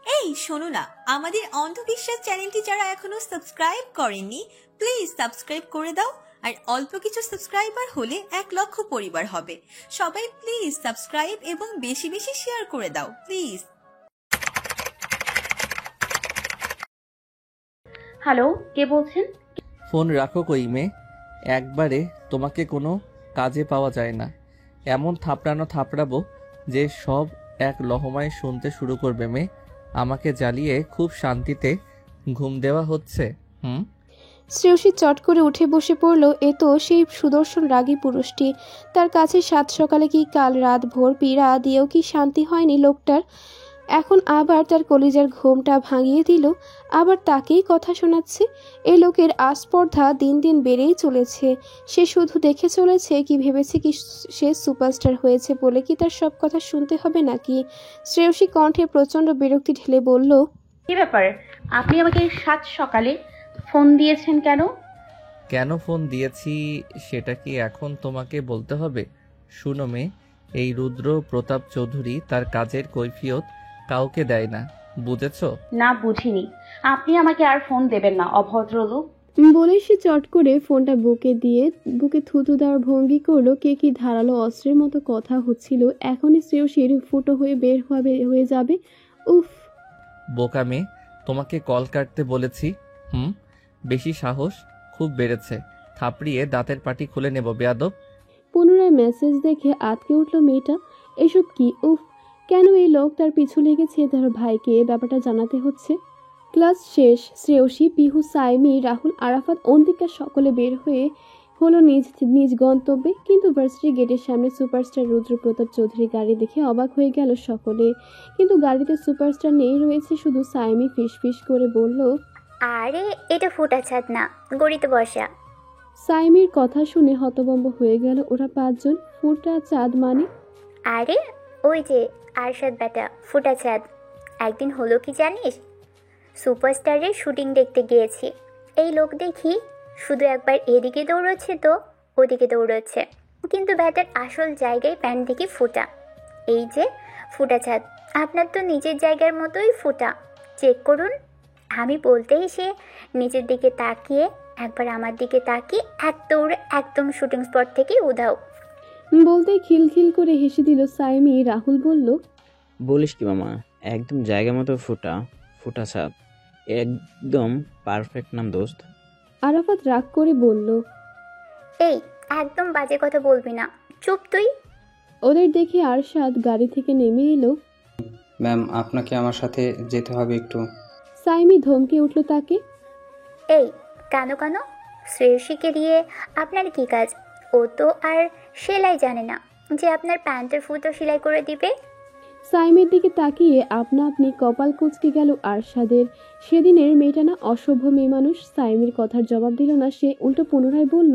এই শোনো না, আমাদের অন্ধবিশ্বাস চ্যানেলটি যারা এখনো সাবস্ক্রাইব করেননি প্লিজ সাবস্ক্রাইব করে দাও। আর অল্প কিছু সাবস্ক্রাইবার হলে 1,00,000 পরিবার হবে। সবাই প্লিজ সাবস্ক্রাইব এবং বেশি বেশি শেয়ার করে দাও প্লিজ। হ্যালো, কে বলছেন? ফোন রাখো কই মেয়ে, একবারে তোমাকে কোনো কাজে পাওয়া যায় না। এমন থাপড়াবো যে সব এক লহমায় শুনতে শুরু করবে। মেয়ে, আমাকে জ্বালিয়ে খুব শান্তিতে ঘুম দেওয়া হচ্ছে। শ্রেয়সী চট করে উঠে বসে পড়ল। এ তো সেই সুদর্শন রাগী পুরুষটি। তার কাছে সাত সকালে কি কাল রাত ভোর পীড়া দিয়েও কি শান্তি হয়নি লোকটার? এখন আবার তার কলিজার ঘুমটা ভাঙিয়ে দিল, আবার তাকেই কথা শোনাচ্ছে। এ লোকের আস্পর্ধা দিন দিন বেড়েই চলেছে। সে শুধু দেখে চলেছে, কি ভেবেছে কি সে সুপারস্টার হয়েছে বলে কি তার সব কথা শুনতে হবে নাকি? শ্রেয়সী কণ্ঠে প্রচণ্ড বিরক্তি ঢেলে বলল, কি ব্যাপার? আপনি আমাকে সাত সকালে ফোন দিয়েছেন কেন? কেন ফোন দিয়েছি সেটা কি এখন তোমাকে বলতে হবে? শুনো মেয়ে, এই রুদ্র প্রতাপ চৌধুরী তার কাজের কৈফিয়ত কাউকে দেয় না, বুঝেছো? না, বুঝিনি। আপনি আমাকে আর ফোন দেবেন না, অভদ্র লোক। বলে সে চট করে ফোনটা বুকে দিয়ে বুকে থুতু দেওয়ার ভঙ্গি করলো। কে কি ধারালো অস্ত্রের মতো কথা হচ্ছিল, এখনই শ্রেয়সীর ফুটো হয়ে বের হয়ে যাবে। উফ! বোকা মেয়ে, তোমাকে কল কাটতে বলেছি। বেশি সাহস খুব বেড়েছে, থাপড়িয়ে দাঁতের পাটি খুলে নেব বেয়াদব। পুনরায় মেসেজ দেখে আটকে উঠল মেয়েটা। এসব কি? উফ! কেন এই লোক তার পিছু লেগেছে? তার ভাইকে ব্যাপারটা জানাতে হচ্ছে। ক্লাস শেষ। শ্রেয়সী, পিহু, সাইমি, রাহুল, আরাফাত, অন্তিকা সকলে বের হয়ে হলো নিজ নিজ গন্তব্যে। কিন্তু ভার্সিটি গেটের সামনে সুপারস্টার রুদ্র প্রতাপ চৌধুরী গাড়ি দেখে অবাক হয়ে গেল সকলে। কিন্তু গাড়িতে সুপারস্টার নেই, রয়েছে শুধু সাইমি। ফিস করে বলল, আরে এটা ফুটা ছাদ না, গড়িতে বসা। সাইমির কথা শুনে হতভম্ব হয়ে গেল ওরা পাঁচজন। ফুটা চাঁদ মানে? আরে ওই যে আরশাদ বেটা, ফুটা ছাদ। একদিন হলো কি জানিস, সুপারস্টারের শুটিং দেখতে গিয়েছি। এই লোক দেখি শুধু একবার এদিকে দৌড়চ্ছে তো ওদিকে দৌড়চ্ছে, কিন্তু ব্যাটার আসল জায়গায় প্যান্ট দেখি ফুটা। এই যে ফুটা ছাদ, আপনার তো নিজের জায়গার মতোই ফুটা, চেক করুন। আমি বলতেই সে নিচের দিকে তাকিয়ে একবার আমার দিকে তাকিয়ে এক দৌড়ে একদম শুটিং স্পট থেকে উধাও। বলতে খিলখিল করে হেসে দিল সাইমি। রাহুল বলল, বলিস কি মামা, একদম জায়গা মতো ফুটা ছাদ, একদম পারফেক্ট নাম দোস্ত। আরাফাত রাগ করে বলল, এই একদম বাজে কথা বলবি না, চুপ তুই। ওদের দেখে আরশাদ গাড়ি থেকে নেমে এলো। ম্যাম, আপনাকে আমার সাথে যেতে হবে একটু। সাইমি ধমকে উঠল তাকে। এই কেন কেন, শ্রেয়সীকে দিয়ে আপনার কি কাজ? ও তো আর সেলাই জানে না যে আপনার প্যান্টের ফুটো সেলাই করে দিবে। সাইমের দিকে তাকিয়ে আপনা আপনি কপাল কুঁচকে গেল আরশাদের। সেদিনের মেয়েটা না অসভ্য মেয়ে মানুষ। সাইমের কথার জবাব দিল না সে, উল্টো পুনরায় বলল,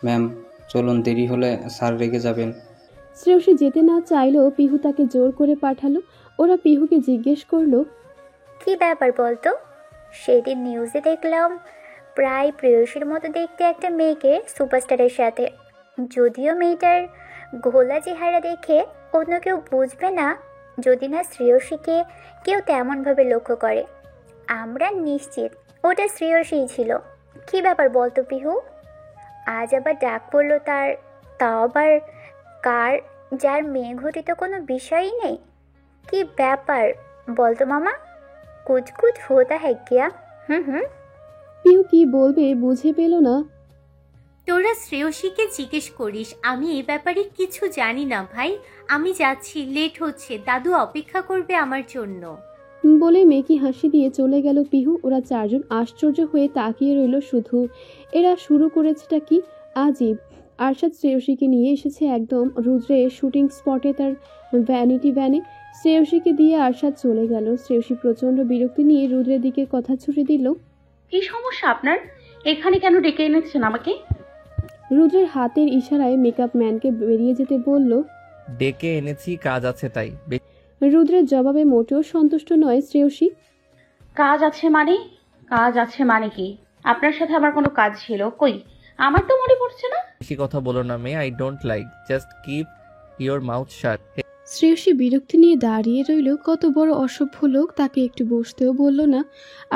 ম্যাম চলুন, দেরি হলে স্যার রেগে যাবেন। শ্রেয়সী যেতে না চাইলেও পিহু তাকে জোর করে পাঠালো। ওরা পিহুকে জিজ্ঞেস করলো, কি ব্যাপার বলতো? সেদিন নিউজে দেখলাম প্রায় প্রেয়সীর মতো দেখতে একটা মেয়েকে সুপারস্টারের সাথে। যদিও মেয়েটার ঘোলা চেহারা দেখে অন্য কেউ বুঝবে না যদি না শ্রেয়সীকে কেউ তেমনভাবে লক্ষ্য করে। আমরা নিশ্চিত ওটা শ্রেয়সীই ছিল। কি ব্যাপার বলতো পিহু? আজ আবার ডাক পড়লো তার, তাও আবার কার, যার মেয়ে ঘটিত কোনো বিষয়ই নেই। কি ব্যাপার বলতো মামা? कुछ कुछ होता है क्या? পিহু কি বলবে বুঝে পেল না। তোরা শ্রেয়সীকে জিজ্ঞেস করিস, আমি এ ব্যাপারে কিছু জানি না ভাই। আমি যাচ্ছি, লেট হচ্ছে, দাদু অপেক্ষা করবে আমার জন্য। বলে মেকি হাসি দিয়ে চলে গেল পিহু। ওরা চারজন আশ্চর্য হয়ে তাকিয়ে রইল শুধু। এরা শুরু করেছেটা কি আজীব। আরশাদ শ্রেয়সীকে নিয়ে এসেছে একদম রুদ্রের শুটিং স্পটে তার ভ্যানিটি ভ্যানে। শ্রেয়সীকে দিয়ে আরশাদ চলে গেল। শ্রেয়সী প্রচণ্ড বিরক্তি নিয়ে রুদ্রের দিকে কথা ছুড়ে দিল, কি সমস্যা আপনার? এখানে কেন ডেকে এনেছেন আমাকে? রুদ্রের হাতের ইশারায় মেকআপ ম্যানকে বেরিয়ে যেতে বলল। ডেকে এনেছি, কাজ আছে তাই। রুদ্রের জবাবে মোটেও সন্তুষ্ট নয় শ্রেয়সী। কাজ আছে মানে? কাজ আছে মানে কি? আপনার সাথে আমার কোনো কাজ ছিল? কই, আমার তো মনে পড়ছে না। বেশি কথা বলো না মেয়ে, I don't like, just keep your mouth shut. Shreyasi বিরক্তি নিয়ে দাঁড়িয়ে রইল। কত বড় অসভ্য লোক, তাকে একটু বসতেও বলল না।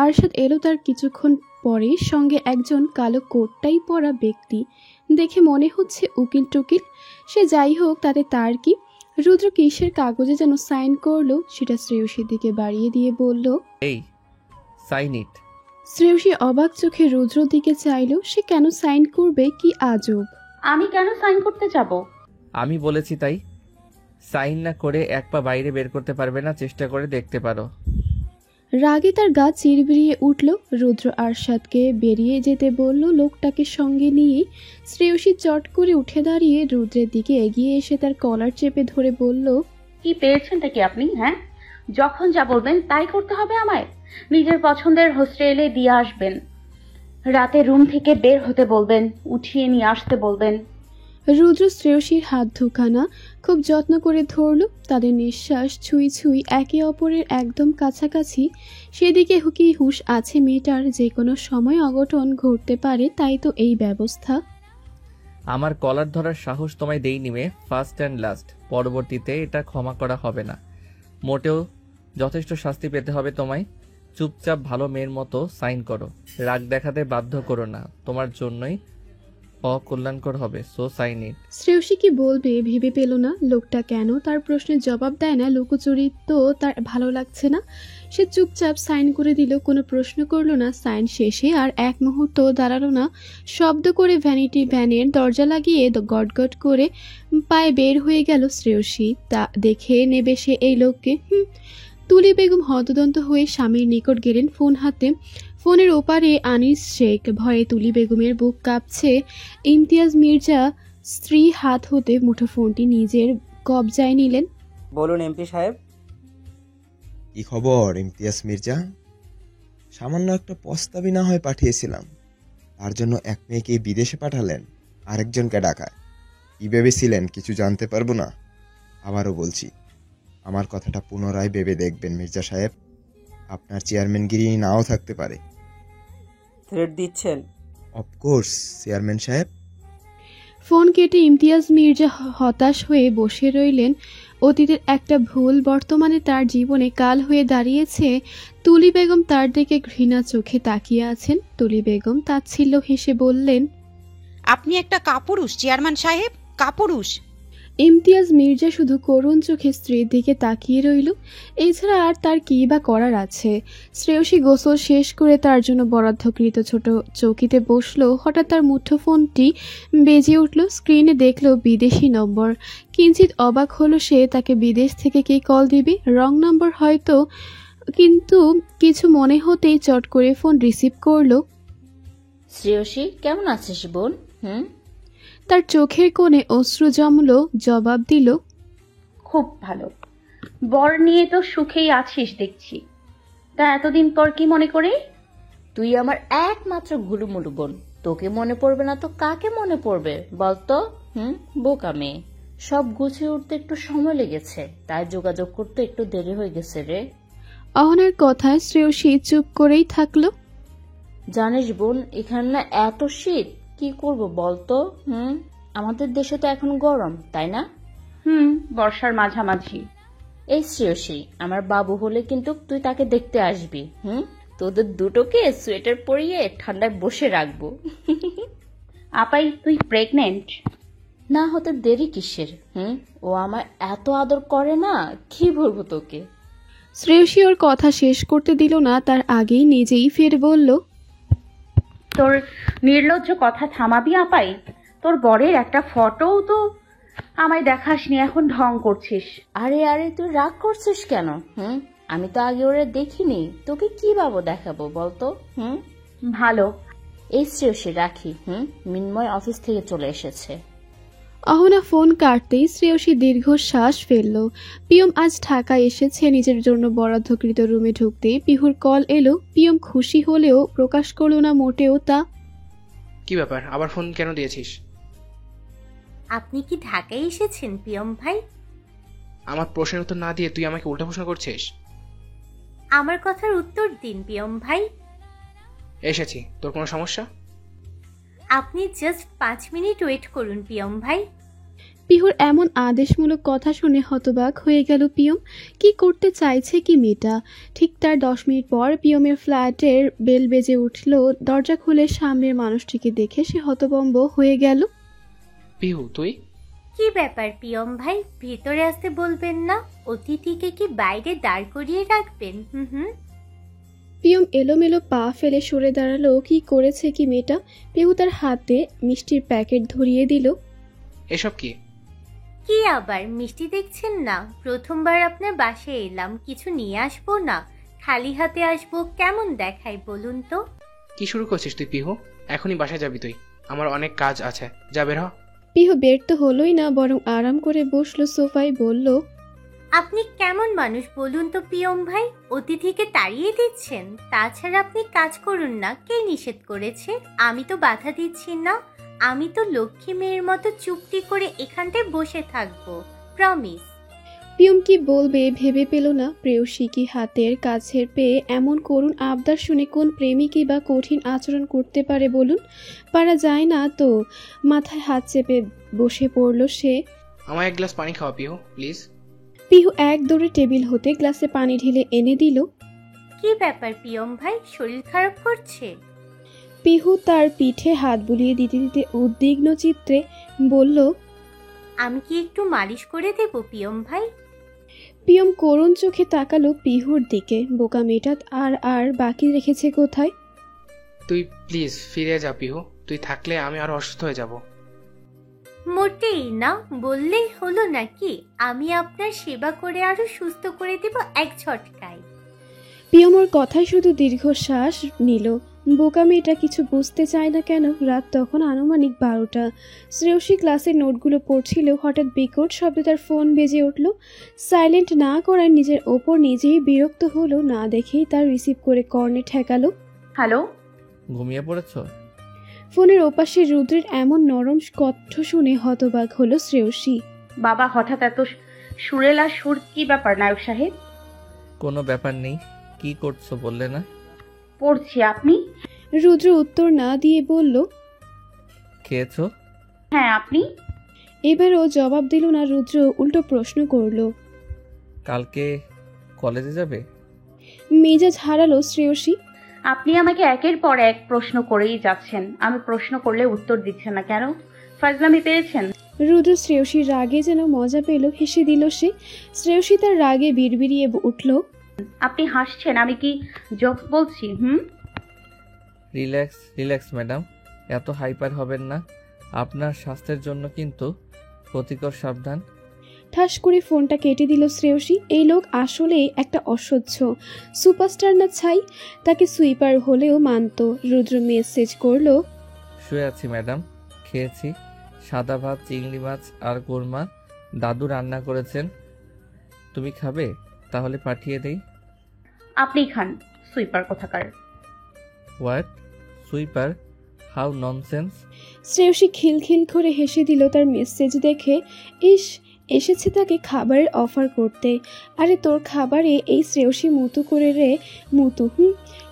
আরশাদ এলো তার কিছুক্ষণ পরে, সঙ্গে একজন কালো কোটটাই পরা ব্যক্তি। দেখে মনে হচ্ছে উকিল টুকিল। সে যাই হোক, তাতে তার কি। রুদ্র কিসের কাগজে যেন সাইন করলো, সেটা শ্রেয়সীর দিকে বাড়িয়ে দিয়ে বলল, এই সাইন ইট। শ্রেয়সী অবাক চোখে রুদ্রর দিকে চাইল। সে কেন সাইন করবে? কি আজব। আমি কেন সাইন করতে যাব? আমি বলেছি তাই। সাইন না করে এক পা বাইরে বের করতে পারবে না, চেষ্টা করে দেখতে পারো। রাগে তার গা চিরবিরিয়ে উঠল। রুদ্র আরশাদকে বেরিয়ে যেতে বলল। লোকটাকে সঙ্গে নিয়ে শ্রেয়সী চট করে উঠে দাঁড়িয়ে রুদ্রের দিকে এগিয়ে এসে তার কলার চেপে ধরে বলল, কি পেয়েছেনটা কি আপনি? হ্যাঁ, যখন যা বলবেন তাই করতে হবে আমায়? নিজের পছন্দের হোস্টেলে দিয়ে আসবেন, রাতে রুম থেকে বের হতে বলবেন, উঠিয়ে নিয়ে আসতে বলবেন। রুদ্র শ্রেয়সীর হাত দুখানা খুব যত্ন করে ধরল। তাদের নিঃশ্বাস ছুঁই ছুঁই একে অপরের একদম কাছাকাছি। সেদিকে কি হুঁশ আছে মেয়েটার? যে কোনো সময় অঘটন ঘটতে পারে, তাই তো এই ব্যবস্থা। আমার কলার ধরার সাহস তোমায় দেইনি মে, ফার্স্ট অ্যান্ড লাস্ট। পরবর্তীতে এটা ক্ষমা করা হবে না মোটেও। যথেষ্ট শাস্তি পেতে হবে তোমায়। চুপচাপ ভালো মেয়ের মতো সাইন করো। রাগ দেখাতে বাধ্য করো না, তোমার জন্যই অকল্যাণকর হবে। So sign it. শ্রেয়সী কি বলবে ভেবে পেল না। লোকটা কেন তার প্রশ্নের জবাব দেয় না? লুকোচুরি তো তার ভালো লাগছে না। সে চুপচাপ সাইন করে দিল, কোনো প্রশ্ন করলো না। সাইন শেষে আর এক মুহূর্ত দাঁড়ালো না। শব্দ করে ভ্যানিটি ভ্যানের দরজা লাগিয়ে গটগট করে পায়ে বের হয়ে গেল শ্রেয়সী। তা দেখে নেবে সে এই লোককে? তুলি বেগম হতদন্ত হয়ে স্বামীর নিকট গেলেন ফোন হাতে। ফোনের ওপারে আনিস শেখ। ভয়ে তুলি বেগমের বুক কাঁপছে। ইমতিয়াজ মির্জা স্ত্রী হাত হতে মুঠোফোনটি নিজের কবজায় নিলেন। বলুন এমপি সাহেব। কি খবর ইমতিয়াজ মির্জা? সামান্য একটা প্রস্তাবই না হয় পাঠিয়েছিলাম, তার জন্য এক মেয়েকে বিদেশে পাঠালেন, আরেকজনকে ঢাকায়। কি ভেবেছিলেন কিছু জানতে পারবো না? আবারও বলছি, আমার কথাটা পুনরায় ভেবে দেখবেন মির্জা সাহেব। আপনার চেয়ারম্যানগিরি নাও থাকতে পারে। থ্রেট দিচ্ছেন? অফকোর্স চেয়ারম্যান সাহেব। ফোন কেটে ইমতিয়াজ মির্জা হতাশ হয়ে বসে রইলেন। অতীতের একটা ভুল বর্তমানে তার জীবনে কাল হয়ে দাঁড়িয়েছে। তুলি বেগম তার দিকে ঘৃণা চোখে তাকিয়ে আছেন। তুলি বেগম তাচ্ছিল্য হেসে বললেন, আপনি একটা কাপুরুষ চেয়ারম্যান সাহেব, কাপুরুষ। ইমতিয়াজ মির্জা শুধু করুণ চোখে স্ত্রীর দিকে তাকিয়ে রইল। এছাড়া আর তার কী বা করার আছে? শ্রেয়সী গোসল শেষ করে তার জন্য বরাদ্দকৃত ছোট চৌকিতে বসলো। হঠাৎ তার মুঠোফোনটি বেজে উঠল। স্ক্রিনে দেখল বিদেশি নম্বর। কিঞ্চিত অবাক হলো সে। তাকে বিদেশ থেকে কে কল দিবে? রং নম্বর হয়তো। কিন্তু কিছু মনে হতেই চট করে ফোন রিসিভ করলো। শ্রেয়সী, কেমন আছিস বোন? তার চোখের কোণে অশ্রু জমলো। জবাব দিল, খুব ভালো। বর নিয়ে তো সুখেই আছিস দেখছি। তা এতদিন পর কি মনে করে? তুই আমার একমাত্র গুলুমুলু বোন, তোকে মনে পড়বে না তো কাকে মনে পড়বে বলতো? বোকা মেয়ে। সব গুছিয়ে উঠতে একটু সময় লেগেছে, তাই যোগাযোগ করতে একটু দেরি হয়ে গেছে রে। অহনার কথায় শ্রেয়সী চুপ করেই থাকলো। জানিস বোন, এখানে না এত শীত, কি করব বলতো? আমাদের দেশে তো এখন গরম, তাই না? বর্ষার মাঝামাঝি। এই শ্রেয়সী, আমার বাবু হলে কিন্তু তুই তাকে দেখতে আসবি। তোদের দুটোকে সোয়েটার পরিয়ে ঠান্ডায় বসে রাখবো। আপাই, তুই প্রেগনেন্ট? না হতে দেরি কিসের? ও আমার এত আদর করে না, কি বলবো তোকে। শ্রেয়সী ওর কথা শেষ করতে দিল না, তার আগেই নিজেই ফের বলল, তোর নির্লজ্জ কথা থামাবি আপাই? তোর বরের একটা ফটোও তো আমায় দেখাসনি, এখন ঢং করছিস। আরে আরে, তুই রাগ করছিস কেন? আমি তো আগে ওরে দেখিনি, তোকে কি ভাবো দেখাবো বলতো? ভালো। এই শ্রেয়সী রাখি। মিন্ময় অফিস থেকে চলে এসেছে। অহনা ফোন কাটতেই শ্রেয়সী দীর্ঘশ্বাস ফেলল। পিয়ম আজ ঢাকায় এসেছে। নিজের জন্য বরাদ্দকৃত রুমে ঢুকতেই পিহুর কল এলো। পিয়ম খুশি হলেও প্রকাশ করল না মোটেও তা। কি ব্যাপার, আবার ফোন কেন দিয়েছিস? আপনি কি ঢাকায় এসেছেন পিয়ম ভাই? আমার প্রশ্নের উত্তর না দিয়ে তুই আমাকে উল্টা প্রশ্ন করছিস। আমার কথার উত্তর দিন পিয়ম ভাই। এসেছি, তোর কোনো সমস্যা? আপনি জাস্ট 5 মিনিট ওয়েট করুন পিয়ম ভাই। পিহুর এমন আদেশমূলক কথা শুনে হতবাক হয়ে গেল পিয়ম। কি করতে চাইছে কি মেয়েটা? ঠিক তার 10 মিনিট পর পিয়মের ফ্ল্যাটের বেল বেজে উঠল। দরজা খুলে সামনের মানুষটিকে দেখে সে হতভম্ব হয়ে গেল। পিহু তুই? কি ব্যাপার পিয়ম ভাই, ভেতরে আসতে বলবেন না? অতিথিকে কি বাইরে দাঁড় করিয়ে রাখবেন? হুম। পিয়ম এলোমেলো পা ফেলে সরে দাঁড়ালো। কি করেছে কি মেয়েটা? পিহু তার হাতে মিষ্টির প্যাকেট ধরিয়ে দিল। এসব কি? কি আবার মিষ্টি দেখছেন না? প্রথমবার আপনার বাসায় এলাম, কিছু নিয়ে আসবো না? খালি হাতে আসবো কেমন দেখায় বলুন তো? কি শুরু করছিস তুই পিহু? এখনই বাসায় যাবি তুই? আমার অনেক কাজ আছে, যা বের হ। পিহু বের তো হলোই না, বরং আরাম করে বসলো সোফায়। বলল, আপনি কেমন মানুষ বলুন তো পিয়ম ভাই? অতিথিকে তাড়িয়ে দিচ্ছেন। তাছাড়া আপনি কাজ করুন না, কে নিষেধ করেছে? আমি তো বাধা দিচ্ছি না। আমি তো লক্ষ্মী মেয়ের মতো চুপটি করে এখানটায় বসে থাকবো, প্রমিস। পিয়ম কি বলবে ভেবে পেল না। প্রেয়সী কি হাতের কাছের পেয়ে এমন করুণ আবদার শুনে কোন প্রেমিকই বা কঠিন আচরণ করতে পারে বলুন? পারা যায় না তো। মাথায় হাত চেপে বসে পড়ল সে। আমায় এক গ্লাস পানি খাওয়া পিহু, প্লিজ। পিহু এক দৌড়ে টেবিল হতে গ্লাসে পানি ঢেলে এনে দিল। কি ব্যাপার পিয়ম ভাই, শরীর খারাপ করছে? পিহু তার পিঠে হাত বুলিয়ে দিতে দিতে উদ্বিগ্ন চিত্রে বলল, আমি কি একটু মালিশ করে দেব পিয়ম ভাই? পিয়ম করুণ চোখে তাকালো পিহুর দিকে। বোকা মেয়েটা আর বাকি রেখেছে কোথায়? তুই প্লিজ ফিরে যা পিহু, তুই থাকলে আমি আরো অসুস্থ হয়ে যাব। মোটেই না, বললেই হলো নাকি? আমি আপনার সেবা করে আরো সুস্থ করে দেব এক ঝটকায়। পিয়মর কথায় শুধু দীর্ঘশ্বাস নিল। বোকা মেয়েটা কিছু বুঝতে চায় না কেন। রাত তখন আনুমানিক 12টা। শ্রেয়সী ক্লাসের নোটগুলো পড়ছিল। হঠাৎ বিকট শব্দে তার ফোন বেজে উঠল। সাইলেন্ট না করায় নিজের ওপর নিজেই বিরক্ত হলো। না দেখেই তার রিসিভ করে কর্নে ঠেকালো। হ্যালো, ঘুমিয়ে পড়েছ? ফোনের ওপাশে রুদ্রের এমন নরম কণ্ঠ শুনে হতবাক হলো শ্রেয়সী। বাবা হঠাৎ এত সুরেলা সুর, কি ব্যাপার নায়ক সাহেব? কোনো ব্যাপার নেই, কি করছো বললে না? পড়ছি, আপনি? রুদ্র উত্তর না দিয়ে বলল, খেয়েছো? হ্যাঁ, আপনি? এবারও জবাব দিল না রুদ্র, উল্টো প্রশ্ন করল, কালকে কলেজে যাবে? মেজাজ হারালো শ্রেয়সী। আপনি আমাকে একের পর এক প্রশ্ন করেই যাচ্ছেন। আমি প্রশ্ন করলে উত্তর দিচ্ছেন না কেন? ফাজলামি পেয়েছেন? রুদ্র শ্রেয়সীর রাগে যেন মজা পেল, হেসে দিল সে। শ্রেয়সী তার রাগে বিড়বিড়িয়ে উঠল, আপনি হাসছেন, আমি কি জোকস বলছি? রিল্যাক্স রিল্যাক্স ম্যাডাম, এত হাইপার হবেন না, আপনার স্বাস্থ্যের জন্য কিন্তু ক্ষতিকর, সাবধান। ঠাস করে ফোনটা কেটে দিল শ্রেয়সী। এই লোক আসলেই একটা অসহ্য সুপারস্টার না ছাই, তাকে সুইপার হলেও মানত। রুদ্র মেসেজ করলো, শুয়ে আছি ম্যাডাম, খেয়েছি সাদা ভাত, চিংড়ি মাছ আর কোরমা, দাদু রান্না করেছেন। তুমি খাবে? তাহলে পাঠিয়ে দেই। আপনি খান, সুইপার কোথাকার। What? Sweeper? How nonsense. Shreyasi খিলখিল করে হেসে দিল তার মেসেজ দেখে। ইস, এসেছে তাকে খাবারের অফার করতে। আরে তোর খাবারে এই শ্রেয়সী মুতু করে রে মুতু।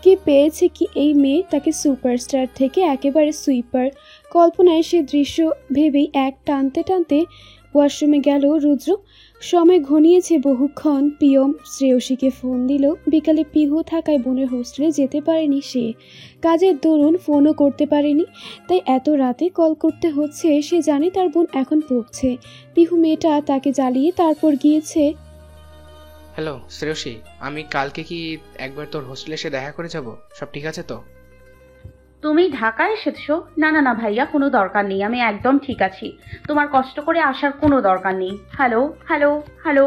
কি পেয়েছে কি এই মেয়ে? তাকে সুপারস্টার থেকে একেবারে সুইপার। কল্পনায় সে দৃশ্য ভেবেই এক টানতে টানতে ওয়াশরুমে গেল রুদ্র। সময় ঘনিয়েছে বহুক্ষণ। পিয়ম শ্রেয়সীকে ফোন দিল। বিকালে পিহু থাকায় বোনের হোস্টেলে যেতে পারেনি সে। কাজের দরুন ফোনও করতে পারেনি, তাই এত রাতে কল করতে হচ্ছে। সে জানে তার বোন এখন পড়ছে। পিহু মেয়েটা তাকে জ্বালিয়ে তারপর গিয়েছে। হ্যালো শ্রেয়সী, আমি কালকে কি একবার তোর হোস্টেলে এসে দেখা করে যাব? সব ঠিক আছে তো? তুমি ঢাকায় এসেছো? না না না ভাইয়া, কোনো দরকার নেই, আমি একদম ঠিক আছি। তোমার কষ্ট করে আসার কোনো দরকার নেই। Hello hello hello.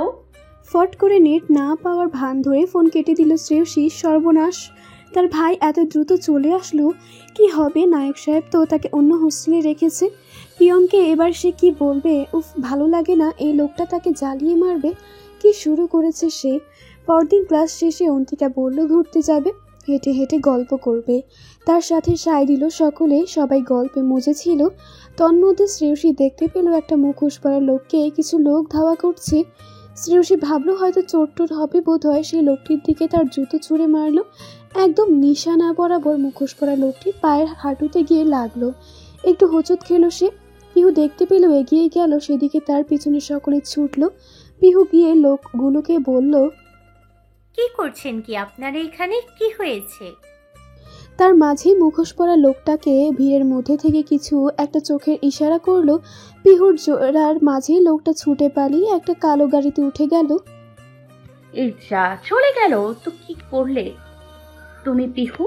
ফট করে নেট না পাওয়ার ভান ধরে ফোন কেটে দিল শ্রেয়সী। সর্বনাশ, তার ভাই এত দ্রুত চলে আসলো। কি হবে? নায়ক সাহেব তো তাকে অন্য হোস্টেলে রেখেছে। পিয়মকে এবার সে কি বলবে? উফ, ভালো লাগে না, এই লোকটা তাকে জ্বালিয়ে মারবে। কি শুরু করেছে সে? পরদিন ক্লাস শেষে অন্তিকা বলল ঘুরতে যাবে, হেঁটে হেঁটে গল্প করবে। তার সাথে সায় দিল সকলে। সবাই গল্পে মজেছিল। তন্মধ্যে শ্রেয়সী দেখতে পেল একটা মুখোশ পরা লোককে কিছু লোক ধাওয়া করছে। শ্রেয়সী ভাবলো হয়তো চোট হবে বোধ হয়। সেই লোকটির দিকে তার জুতো ছুঁড়ে মারলো। একদম নিশানা বরাবর মুখোশ পরা লোকটি পায়ের হাঁটুতে গিয়ে লাগলো। একটু হোঁচট খেলো সে। পিহু দেখতে পেল এগিয়ে গেল সেদিকে, তার পিছনে সকলে ছুটল। পিহু গিয়ে লোকগুলোকে বলল, কি করছেন কি আপনারা এখানে? কি হয়েছে? তার মাঝে মুখোশ পরা লোকটাকে ভিড়ের মধ্যে থেকে কিছু একটা চোখের ইশারা করলো। পিহুর জোড়ার মাঝে লোকটা ছুটে পালিয়ে একটা কালো গাড়িতে উঠে গেল। এই যা, চলে গেল তো কি করলে তুমি পিহু?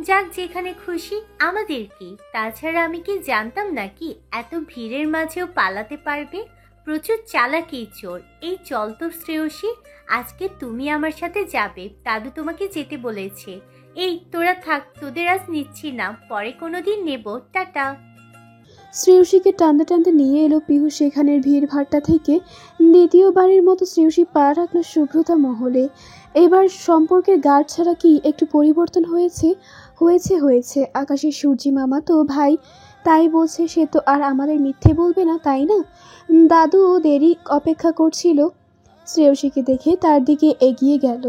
যাক, যেখানে খুশি, আমাদের কি? তাছাড়া আমি কি জানতাম নাকি এত ভিড়ের মাঝেও পালাতে পারবে? প্রচুর চালাকি চোর। এই চল তো শ্রেয়সী, আজকে তুমি আমার সাথে যাবে, দাদু তোমাকে যেতে বলেছে। এই তোরা থাক, তোদের আজ নিচ্ছি না, পরে কোনোদিন নেব। টাটা। শ্রেয়সীকে টানতে টানতে নিয়ে এলো পিহু সেখানের ভিড় ভাট্টা থেকে। দ্বিতীয়বারের মতো শ্রেয়সী পা রাখলো শুভ্রতা মহলে। এবার সম্পর্কের গাঢ় ছাড়া কি একটু পরিবর্তন হয়েছে? হয়েছে। আকাশের সূর্যি মামা তো ভাই, তাই বলছে, সে তো আর আমাদের মিথ্যে বলবে না, তাই না? দাদু দেরি অপেক্ষা করছিল। শ্রেয়সীকে দেখে তার দিকে এগিয়ে গেল।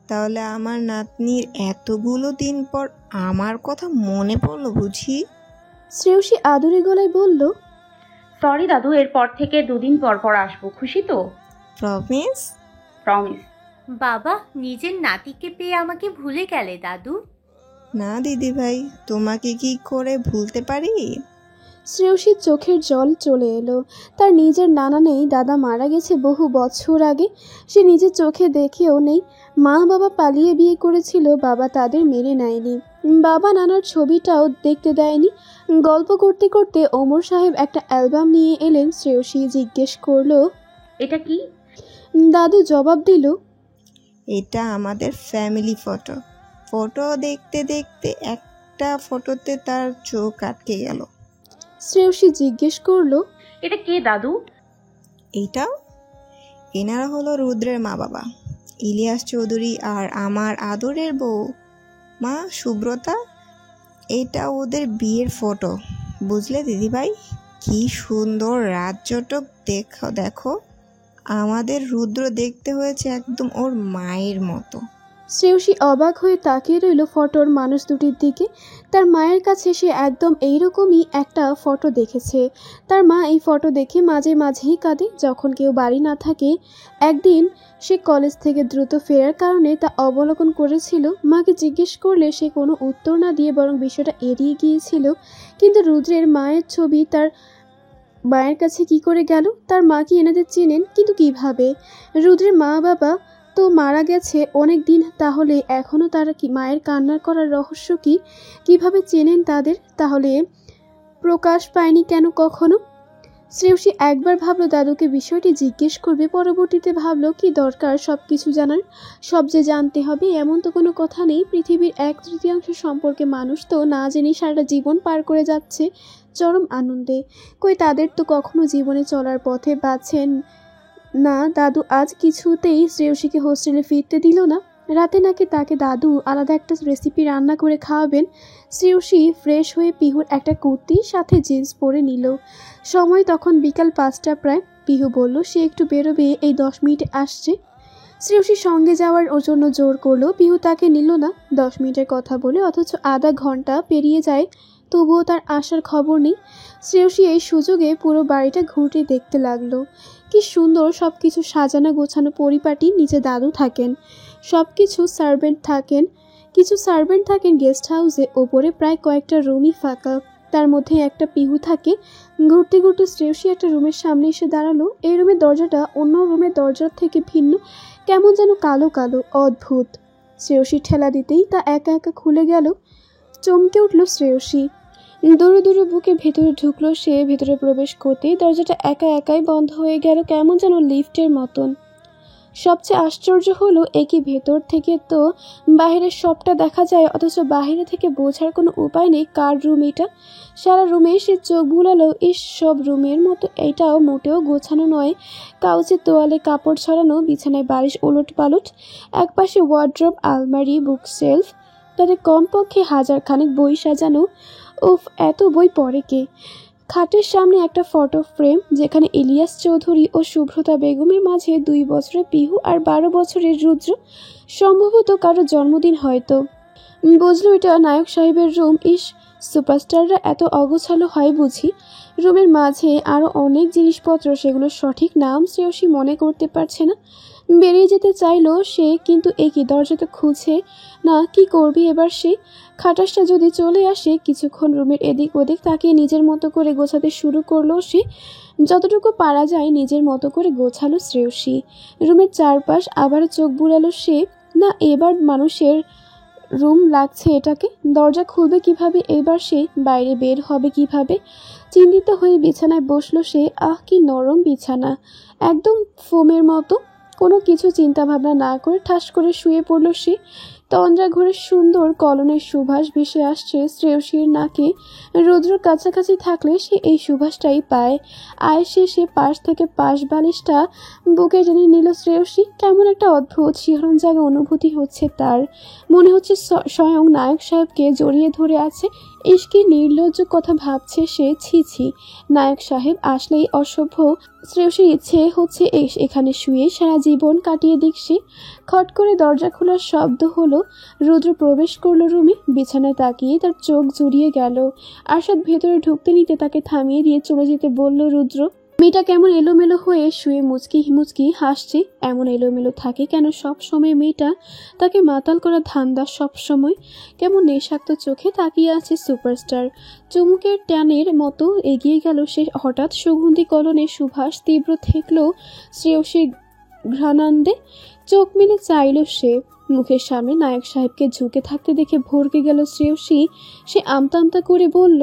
তাহলে আমার নাতনির এতগুলো দিন পর আমার কথা মনে পড়লো বুঝি? শ্রেয়সী আদুরে গলায় বলল, সরি দাদু, এরপর থেকে 2 দিন পর পর আসবো, খুশি তো? প্রমিস? প্রমিস। বাবা, নিজের নাতিকে পেয়ে আমাকে ভুলে গেলে দাদু? না দিদি ভাই, তোমাকে কি করে ভুলতে পারি? শ্রেয়সীর চোখের জল চলে এলো। তার নিজের নানা নেই, দাদা মারা গেছে বহু বছর আগে। সে নিজের চোখে দেখেও নেই। মা বাবা পালিয়ে বিয়ে করেছিল, বাবা তাদের মেনে নেয়নি। বাবা নানার ছবিটাও দেখতে দেয়নি। গল্প করতে করতে ওমর সাহেব একটা অ্যালবাম নিয়ে এলেন। শ্রেয়সী জিজ্ঞেস করলো, এটা কি? দাদু জবাব দিল, এটা আমাদের ফ্যামিলি ফটো। ফটো দেখতে দেখতে একটা ফটোতে তার চোখ আটকে গেল। শ্রেয়সী জিজ্ঞেস করলো, এটা কে দাদু? এনারা হলো রুদ্রের মা বাবা, ইলিয়াস চৌধুরী আর আমার আদরের বউ মা সুব্রতা। এটা ওদের বিয়ের ফটো, বুঝলে দিদিভাই? কি সুন্দর রাজ্যটক দেখো। আমাদের রুদ্র দেখতে হয়েছে একদম ওর মায়ের মতো। শ্রেয়সী অবাক হয়ে তাকিয়ে রইল ফটোর মানুষ দুটির দিকে। তার মায়ের কাছে সে একদম এইরকমই একটা ফটো দেখেছে। তার মা এই ফটো দেখে মাঝে মাঝেই কাঁদে যখন কেউ বাড়ি না থাকে। একদিন সে কলেজ থেকে দ্রুত ফেরার কারণে তা অবলোকন করেছিল। মাকে জিজ্ঞেস করলে সে কোনো উত্তর না দিয়ে বরং বিষয়টা এড়িয়ে গিয়েছিল। কিন্তু রুদ্রের মায়ের ছবি তার মায়ের কাছে কি করে গেল? তার মা কি এনাদের চেনেন? কিন্তু কিভাবে? রুদ্রের মা বাবা তো মারা গেছে অনেক দিন, তাহলে এখনও তারা কি মায়ের কান্নার করার রহস্য কি? কিভাবে চেনেন তাদের? তাহলে প্রকাশ পায়নি কেন কখনো? শ্রেয়সী একবার ভাবলো দাদুকে বিষয়টি জিজ্ঞেস করবে, পরবর্তীতে ভাবলো কি দরকার সব কিছু জানার, সব যে জানতে হবে এমন তো কোনো কথা নেই। পৃথিবীর 1/3 সম্পর্কে মানুষ তো না জেনে সারাটা জীবন পার করে যাচ্ছে চরম আনন্দে। কই তাদের তো কখনো জীবনে চলার পথে বাঁচেন না। দাদু আজ কিছুতেই শ্রেয়সীকে হোস্টেলে ফিরতে দিল না। রাতে নাকি তাকে দাদু আলাদা একটা রেসিপি রান্না করে খাওয়াবেন। শ্রেয়সী ফ্রেশ হয়ে পিহুর একটা কুর্তি সাথে জিন্স পরে নিল। সময় তখন বিকাল 5টা প্রায়। পিহু বলল সে একটু বেরোবে, এই 10 মিনিটে আসছে। শ্রেয়সী সঙ্গে যাওয়ার ওর জন্য জোর করলো। পিহু তাকে নিল না। 10 মিনিটের কথা বলে অথচ আধা ঘন্টা পেরিয়ে যায়, তবুও তার আসার খবর নেই। শ্রেয়সী এই সুযোগে পুরো বাড়িটা ঘুরে দেখতে লাগলো। কি সুন্দর সব কিছু সাজানো গোছানো পরিপাটি। নিচে দাদু থাকেন, সব কিছু সার্ভেন্ট থাকেন, কিছু সার্ভেন্ট থাকেন গেস্ট হাউসে। ওপরে প্রায় কয়েকটা রুমই ফাঁকা, তার মধ্যে একটা পিহু থাকে। ঘুরতে ঘুরতে শ্রেয়সী একটা রুমের সামনে এসে দাঁড়ালো। এই রুমের দরজাটা অন্য রুমের দরজার থেকে ভিন্ন, কেমন যেন কালো কালো, অদ্ভুত। শ্রেয়সী ঠেলা দিতেই তা একা একা খুলে গেল। চমকে উঠল শ্রেয়সী। দৌড়ে দৌড়ে বুকে ভেতরে ঢুকলো সে। ভেতরে প্রবেশ করতেই দরজাটা একা একাই বন্ধ হয়ে গেল, কেমন যেন লিফটের মতন। সবচেয়ে আশ্চর্য হলো একই ভেতর থেকে তো বাইরের সবটা দেখা যায়, অথচ বাইরে থেকে বোঝার কোনো উপায় নেই কার রুম এটা। সারা রুমে সে চোখ বুলালো। সব রুমের মতো এটাও মোটেও গোছানো নয়। কাউচে তোয়ালে কাপড় ছড়ানো, বিছানায় বালিশ ওলট পালট, একপাশে ওয়ার্ড্রোব, আলমারি, বুক সেলফ, তাতে কমপক্ষে 1000 খানেক বই সাজানো। উফ, এত বই পড়ে কে? খাটের সামনে একটা ফটো ফ্রেম, যেখানে ইলিয়াস চৌধুরী ও সুব্রতা বেগমের মাঝে 2 বছরের পিহু আর 12 বছরের রুদ্র। সম্ভবত কারো জন্মদিন হয়তো। বুঝলো এটা নায়ক সাহেবের রুম। সুপারস্টাররা এত অগোছালো হয় বুঝি? রুমের মাঝে আরও অনেক জিনিসপত্র, সেগুলোর সঠিক নাম শ্রেয়সী মনে করতে পারছে না। বেরিয়ে যেতে চাইলো সে, কিন্তু একই দরজা তো খুলছে না। কি করবি এবার সে? খাটাসটা যদি চলে আসে? কিছুক্ষণ রুমের এদিক ওদিক তাকিয়ে নিজের মতো করে গোছাতে শুরু করলো সে। যতটুকু পারা যায় নিজের মতো করে গোছালো শ্রেয়সী। রুমের চারপাশ আবার চোখ বুলালো সে। না, এবার মানুষের রুম লাগছে এটাকে। দরজা খুলবে কিভাবে এবার সে? বাইরে বের হবে কিভাবে? চিন্তিত হয়ে বিছানায় বসলো সে। আহ, কি নরম বিছানা, একদম ফোমের মতো। কোনো কিছু চিন্তা ভাবনা না করে ঠাস করে শুয়ে পড়ল সে। তন্দ্রা ঘরের সুন্দর কলনের সুবাস ভেসে আসছে শ্রেয়সীর নাকে। রুদ্র কাছাকাছি থাকলে সে এই সুবাসটাই পায়। আয়েসে সে পাশ থেকে পাশ বালিশটা বুকে টেনে নিল শ্রেয়সী। কেমন একটা অদ্ভুত শিহরণ জাগা অনুভূতি হচ্ছে তার। মনে হচ্ছে স্বয়ং নায়ক সাহেবকে জড়িয়ে ধরে আছে। ইশকি নির্লজ্জ কথা ভাবছে সে। ছি ছি, নায়ক সাহেব আসলেই অসভ্য। শ্রেয়সীর ইচ্ছে হচ্ছে এখানে শুয়ে সারা জীবন কাটিয়ে দিক সে। খট করে দরজা খোলার শব্দ হলো। রুদ্র প্রবেশ করলো রুমে। বিছানায় তাকিয়ে তার চোখ জুড়িয়ে গেল। আরশাদ ভেতরে ঢুকতে নিতে তাকে থামিয়ে দিয়ে চলে যেতে বলল রুদ্র। মেয়েটা কেমন এলোমেলো হয়ে শুয়ে মুচকি মুচকি হাসছে। এমন এলোমেলো থাকে কেন সব সময় মেয়েটা? তাকে মাতাল করা ধান্দা সব সময়। কেমন নেশাক্ত চোখে তাকিয়ে আছে সুপারস্টার। চুমুকের টানের মতো এগিয়ে গেল সে। হঠাৎ সুগন্ধি কলনের সুভাষ তীব্র ঠেকল শ্রেয়সীর ঘ্রাণান্দে। চোখ মেলে চাইল সে। মুখের সামনে নায়ক সাহেবকে ঝুঁকে থাকতে দেখে ভরকে গেল শ্রেয়সী। সে আমতা আমতা করে বলল,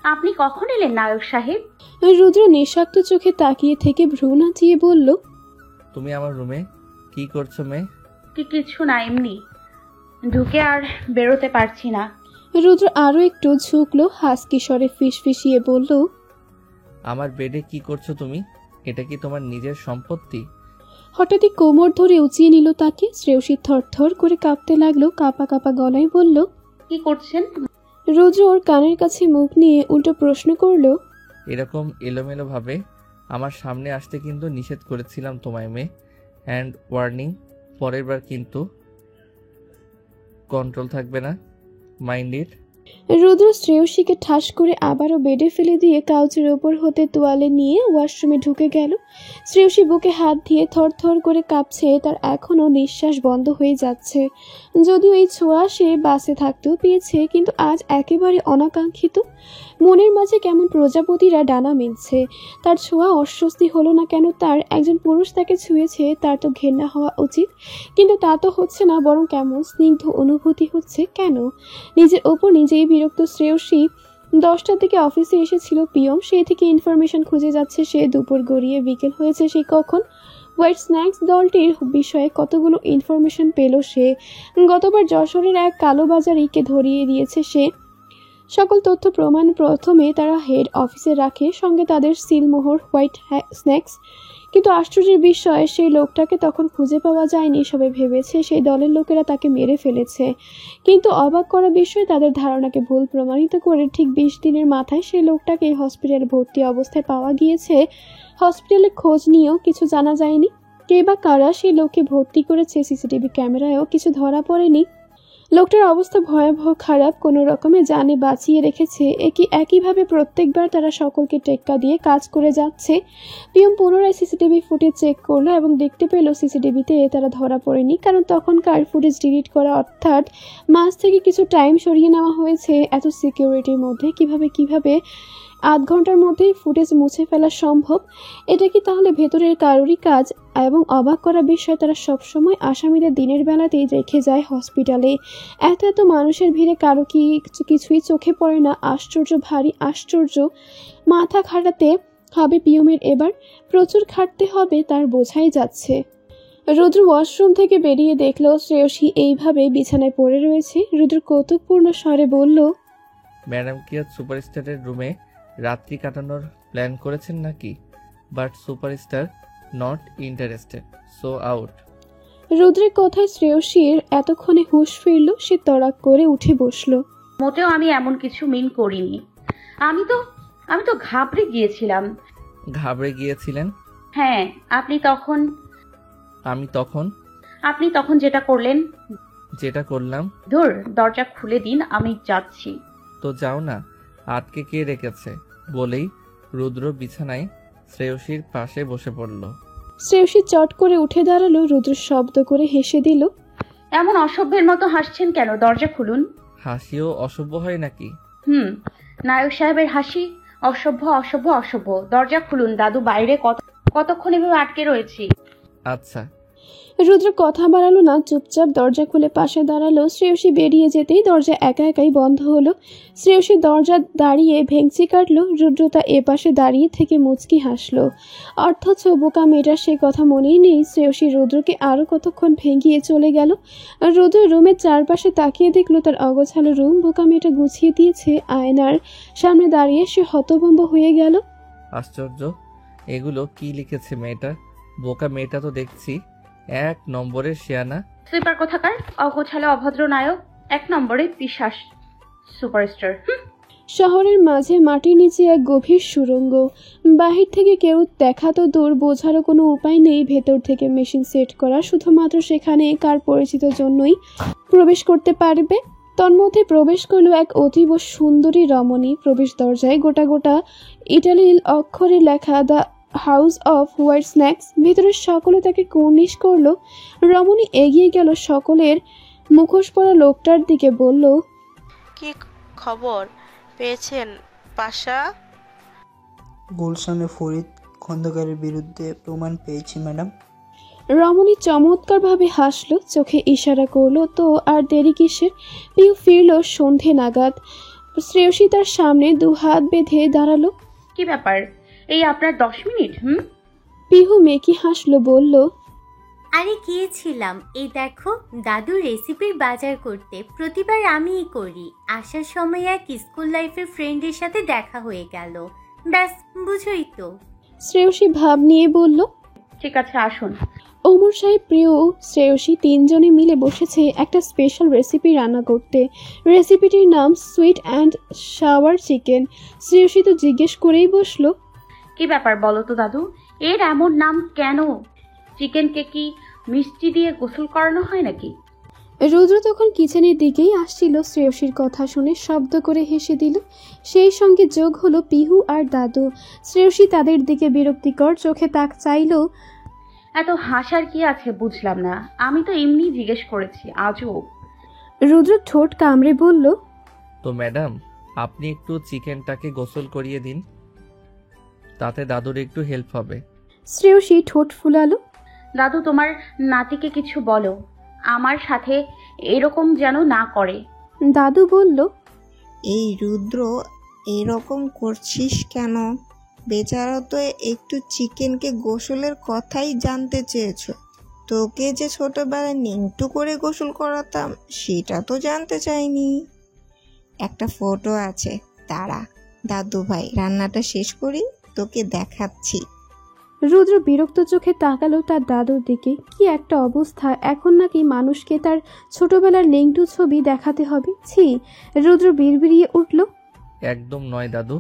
আপনি কখন এলেন নায়ক সাহেব? রুদ্র নেশাক্ত চোখে তাকিয়ে থেকে ভ্রু নাচিয়ে বলল, তুমি আমার রুমে কি করছো মেয়ে? কিছু না, এমনি ঢুকে আর বেরোতে পারছি না। রুদ্র আরো একটু ঝুঁকলো। হাসকি স্বরে ফিসফিসিয়ে বলল, আমার বেডে কি করছো তুমি? এটা কি তোমার নিজের সম্পত্তি? হঠাৎই কোমর ধরে উঁচিয়ে নিল তাকে। শ্রেয়সী থরথর করে কাঁপতে লাগলো। কাঁপা কাঁপা গলায় বলল, কি করছেন? রুদ্র ওর কানের কাছে মুখ নিয়ে উল্টো প্রশ্ন করলো, এরকম এলোমেলো ভাবে আমার সামনে আসতে কিন্তু নিষেধ করেছিলাম তোমায় মেয়ে। অ্যান্ড ওয়ার্নিং, পরের বার কিন্তু কন্ট্রোল থাকবে না, মাইন্ড ইট। রুদ্র শ্রেয়সীকে ঠাস করে আবারও বেডে ফেলে দিয়ে কাউচের ওপর হতে তোয়ালে নিয়ে ওয়াশরুমে ঢুকে গেল। শ্রেয়সী বুকে হাত দিয়ে থরথর করে কাঁপছে। তার এখনও নিঃশ্বাস বন্ধ হয়ে যাচ্ছে। যদিও এই ছোঁয়া সে বাসে থাকতেও পেয়েছে, কিন্তু আজ একেবারে অনাকাঙ্ক্ষিত। মনের মাঝে কেমন প্রজাপতিরা ডানা মেলছে। তার ছোঁয়া অস্বস্তি হলো না কেন তার? একজন পুরুষ তাকে ছুঁয়েছে, তার তো ঘেন্না হওয়া উচিত, কিন্তু তা তো হচ্ছে না, বরং কেমন স্নিগ্ধ অনুভূতি হচ্ছে। কেন? নিজের ওপর নিজেই বিরক্ত শ্রেয়সী। 10টার দিকে অফিসে এসেছিল পিয়ম, সেই থেকে ইনফরমেশন খুঁজে যাচ্ছে সে। দুপুর গড়িয়ে বিকেল হয়েছে সেই কখন। হোয়াইট স্ন্যাক্স দলটির বিষয়ে কতগুলো ইনফরমেশন পেল সে। গতবার যশোরের এক কালোবাজারিকে ধরিয়ে দিয়েছে সে। সকল তথ্য প্রমাণ প্রথমে তারা হেড অফিসে রাখে, সঙ্গে তাদের সিলমোহর হোয়াইট স্ন্যাক্স। কিন্তু আশ্চর্যের বিষয়, সেই লোকটাকে তখন খুঁজে পাওয়া যায়নি। সবাই ভেবেছে সেই দলের লোকেরা তাকে মেরে ফেলেছে, কিন্তু অবাক করা বিষয়, তাদের ধারণাকে ভুল প্রমাণিত করে ঠিক 20 দিনের মাথায় সেই লোকটাকে হসপিটালে ভর্তি অবস্থায় পাওয়া গিয়েছে। হসপিটালে খোঁজ নিয়েও কিছু জানা যায়নি। কে বা কারা সেই লোককে ভর্তি করেছে সিসিটিভি ক্যামেরায়ও কিছু ধরা পড়েনি। লোকটার অবস্থা ভয়াবহ খারাপ, কোনো রকমে জানে বাঁচিয়ে রেখেছে। একইভাবে প্রত্যেকবার তারা সকলকে টেক্কা দিয়ে কাজ করে যাচ্ছে। পিএম পুনরায় সিসিটিভি ফুটেজ চেক করলো এবং দেখতে পেল সিসিটিভিতে তারা ধরা পড়েনি, কারণ তখনকার ফুটেজ ডিলিট করা, অর্থাৎ মাঝ থেকে কিছু টাইম সরিয়ে নেওয়া হয়েছে। এত সিকিউরিটির মধ্যে কিভাবে 8 ঘন্টার মধ্যেই ফুটেজ মুছে ফেলা সম্ভব? এটা কি তাহলে ভেতরের কারোরই কাজ? এবং অবাক করা বিষয়, তারা সবসময় আসামিদের দিনের বেলাতেই রেখে যায় হসপিটালে। এত মানুষের ভিড়ে কারো কি কিছুই চোখে পড়ে না? আশ্চর্য, ভারী আশ্চর্য। মাথা খাটাতে হবে পিয়মের এবার, প্রচুর খাটতে হবে, তার বোঝাই যাচ্ছে। রুদ্র ওয়াশরুম থেকে বেরিয়ে দেখলো শ্রেয়সী এইভাবে বিছানায় পড়ে রয়েছে। রুদ্র কৌতুকপূর্ণ স্বরে বলল, ম্যাডাম কি আজ সুপারস্টারের রুমে রাত্রি কাটানোর প্ল্যান করেছেন নাকি? But superstar not interested, so out. রুদ্রের কথায় শ্রেয়সীর এতক্ষণে হুঁশ ফিরল। সে তড়াক করে উঠে বসলো। মোটেও আমি এমন কিছু মিন করিনি। আমি তো ঘাবড়ে গিয়েছিলাম। ঘাবড়ে গিয়েছিলেন? হ্যাঁ, আপনি তখন যেটা করলেন। যেটা করলাম? ধুর, দরজা খুলে দিন, আমি যাচ্ছি। তো যাও না, আটকে কে রেখেছে? বলেই রুদ্র বিছানায় শ্রেয়সীর পাশে বসে পড়ল। শ্রেয়সী চট করে উঠে দাঁড়ালো। রুদ্র শব্দ করে হেসে দিল। এমন অসভ্যের মতো হাসছেন কেন? দরজা খুলুন। হাসিও অসভ্য হয় নাকি? নায়ক সাহেবের হাসি অসভ্য অসভ্য অসভ্য। দরজা খুলুন দাদু, বাইরে কতক্ষণ এভাবে আটকে রয়েছি। আচ্ছা। রুদ্র কথা বাড়ালো না, চুপচাপ দরজা খুলে পাশে দাঁড়ালো। শ্রেয়সী বেরিয়ে যেতেই দরজা একা একাই বন্ধ হলো। শ্রেয়সী দরজা দাঁড়িয়ে ভেঙচি কাটলো। রুদ্র তা এপাশে দাঁড়িয়ে থেকে মুচকি হাসলো। অথচ বোকা মেয়েটার সে কথা মনেই নেই। শ্রেয়সী রুদ্রকে আরও কতক্ষণ ভেঙিয়ে চলে গেল। রুদ্র রুমের চারপাশে তাকিয়ে দেখলো তার অগোছালো রুম। বোকা মেয়েটা গুছিয়ে দিয়েছে। আয়নার সামনে দাঁড়িয়ে সে হতভম্ব হয়ে গেল। আশ্চর্য, এগুলো কি লিখেছে মেয়েটা? বোকা মেয়েটা তো দেখছি 1 নম্বরের শেয়ানা। সুইপার কোথাকার, অগোছালো অভদ্র নায়ক, 1 নম্বরে পিশাচ সুপারস্টার। শহরের মাঝে মাটির নিচে এক গভীর সুড়ঙ্গ। বাহির থেকে কেউ দেখা তো দূর, বোঝারও কোনো উপায় নেই। ভেতর থেকে মেশিন সেট করা, শুধুমাত্র সেখানে কার পরিচিত জন্যই প্রবেশ করতে পারবে। তন্মধ্যে প্রবেশ করল এক অতীব সুন্দরী রমণী। প্রবেশ দরজায় গোটা গোটা ইটালির অক্ষরে লেখা the house off white snacks. ভেতরের সকলে তাকে কুর্নিশ করল। রমণী এগিয়ে গেল সকলের মুখোশ পরা লোকটার দিকে, বলল, কি খবর পেয়েছেন পাশা? গুলশানে ফরিদ খন্দকারের বিরুদ্ধে প্রমাণ পেয়েছি ম্যাডাম। রমণী চমৎকারভাবে হাসলো, চোখে ইশারা করলো। তো আর দেরি কিসের? পিউ ফিরল সন্ধে নাগাদ। শ্রেয়সী তার সামনে 2 হাত বেঁধে দাঁড়ালো। কি ব্যাপার, এই আপনার 10 মিনিট? পিহু মেকি হাসলো, বলল, আরে গিয়েছিলাম এই দেখো দাদুর রেসিপির বাজার করতে। প্রতিবার আমিই করি। আসার সময় এক স্কুল লাইফের ফ্রেন্ডের সাথে দেখা হয়ে গেল। ব্যাস, বুঝোই তো। শ্রেয়সী ভাব নিয়ে বলল, ঠিক আছে আসুন। ওমর সাহেব, প্রিয় শ্রেয়সী 3 জনে মিলে বসেছে একটা স্পেশাল রেসিপি রান্না করতে। রেসিপিটির নাম sweet and sour chicken. Shreyasi তো জিজ্ঞেস করেই বসলো, কি ব্যাপার বলো তো দাদু, এর এমন নাম কেন? চিকেনকে কি মিষ্টি দিয়ে গোসল করানো হয় নাকি? রুদ্র তখন কিচেনের দিকেই আসছিল। শ্রেয়সীর কথা শুনে শব্দ করে হেসে দিল। সেই সঙ্গে যোগ হলো পিহু আর দাদু। শ্রেয়সী তাদের দিকে বিরক্তিকর চোখে তাক চাইল। এত হাসার কি আছে বুঝলাম না, আমি তো এমনি জিজ্ঞেস করেছি। আজও রুদ্র ঠোঁট কামড়ে বলল, তো ম্যাডাম, আপনি একটু চিকেনটাকে গোসল করিয়ে দিন, তাতে দাদুর একটু হেল্প হবে। শ্রেয়সী ঠোঁট ফুলালো। দাদু তোমার নাতিকে কিছু বলো, আমার সাথে এরকম যেন না করে। দাদু বলল, এই রুদ্র এরকম করছিস কেন? বেচারা তো একটু চিকেনকে গোসলের কথাই জানতে চেয়েছ। তোকে যে ছোটবেলায় নিংটু করে গোসল করাতাম সেটা তো জানতে চাইনি। একটা ফটো আছে, দাঁড়া দাদু ভাই রান্নাটা শেষ করি, তোকে দেখাচ্ছি। রুদ্র বিরক্ত চোখে তাকালো তার দাদুর দিকে। কি একটা অবস্থা! এখন নাকি মানুষকে তার ছোটবেলার লিংটু ছবি দেখাতে হবে? ছি! রুদ্র বিড়বিড়িয়ে উঠল, একদম নয় দাদু,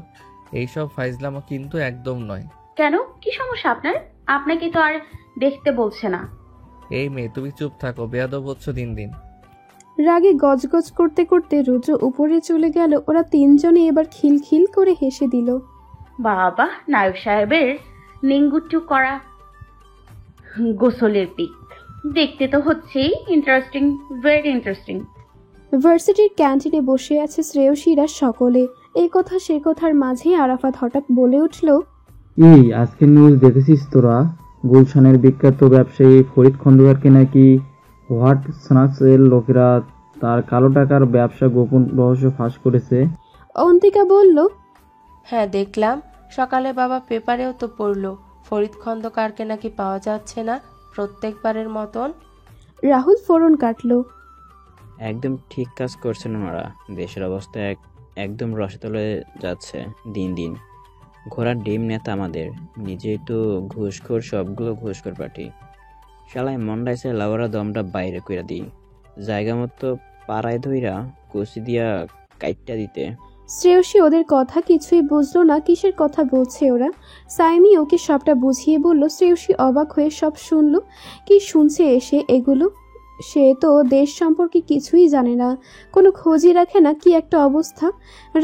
এইসব ফাইজলামো কিন্তু একদম নয়। কেন, কি সমস্যা আপনার? আপনাকে তো আর দেখতে বলছে না। এই মেয়ে, তুমি চুপ থাকো, বেয়াদব হচ্ছ দিন দিন। রাগে গজগজ করতে করতে রুদ্র উপরে চলে গেল। ওরা 3 জনে এবার খিলখিল করে হেসে দিল। বাবা, নায়ক সাহেবের লিঙ্গুট্টু করা গোসলের পিক দেখতে তো হচ্ছেই ইন্টারেস্টিং, ভেরি ইন্টারেস্টিং। ভার্সিটির ক্যান্টিনে বসে আছে শ্রেয়সীরা সকলে। এই কথা সে কথার মাঝে আরাফাত হঠাৎ বলে উঠল, এই আজকের নিউজ দেখেছিস তোরা? গুলশানের বিখ্যাত ব্যবসায়ী ফরিদ খন্দকারকে নাকি হোয়াট স্ন্যাক্স এর লোকেরা তার কালো টাকার ব্যবসা গোপন রহস্য ফাঁস করেছে। অন্তিকা বলল, হ্যাঁ দেখলাম, সকালে বাবা পেপারেও তো পড়লো ফরিদ খন্দকারকে নাকি পাওয়া যাচ্ছে না প্রত্যেকবারের মতন। রাহুল ফোরন কাটল, একদম ঠিক কাজ করছেন ওনারা। দেশের অবস্থা একদম রসাতলে যাচ্ছে দিন দিন। ঘোড়ার ডিম নেতা আমাদের, নিজেই তো ঘুষখোর, সবগুলো ঘুষখোর পার্টি। শালায় মন্ডাইছে লাউরা দমটা বাইরে কইরা দিই, জায়গা মতো পাড়ায় ধইরা কষি দিয়া কাইটটা দিতে। শ্রেয়সী ওদের কথা কিছুই বুঝলো না। কিসের কথা বলছে ওরা? সাইমি ওকে সবটা বুঝিয়ে বলল। শ্রেয়সী অবাক হয়ে সব শুনল। কি শুনছে এসে এগুলো? সে তো দেশ সম্পর্কে কিছুই জানে না, কোনো খোঁজই রাখে না। কি একটা অবস্থা।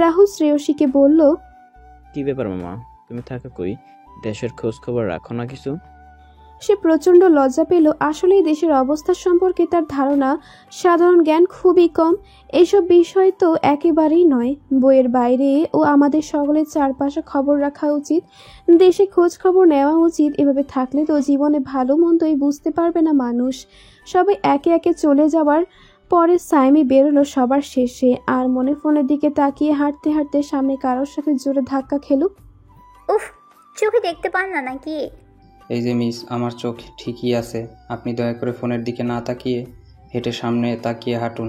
রাহুল শ্রেয়সীকে বলল, কি ব্যাপার মামা, তুমি থাকা কই? দেশের খোঁজ খবর রাখো না কিছু? সে প্রচণ্ড লজ্জা পেল। আসলেই দেশের অবস্থা সম্পর্কে তার ধারণা, সাধারণ জ্ঞান খুবই কম। এইসব বিষয় তো একেবারেই নয়। বইয়ের বাইরে ও আমাদের সকলের চারপাশে খবর রাখা উচিত, দেশে খোঁজ খবর নেওয়া উচিত। এভাবে থাকলে তো জীবনে ভালো মন্দই বুঝতে পারবে না মানুষ। সবাই একে একে চলে যাওয়ার পরে সাইমি বেরোলো সবার শেষে, আর মনে ফোনের দিকে তাকিয়ে হাঁটতে হাঁটতে সামনে কারোর সাথে জোরে ধাক্কা খেলো। উফ, চোখে দেখতে পান না নাকি? এই যে মিস, আমার চোখ ঠিকই আছে, আপনি দয়া করে ফোনের দিকে না তাকিয়ে হেঁটে সামনে তাকিয়ে হাঁটুন।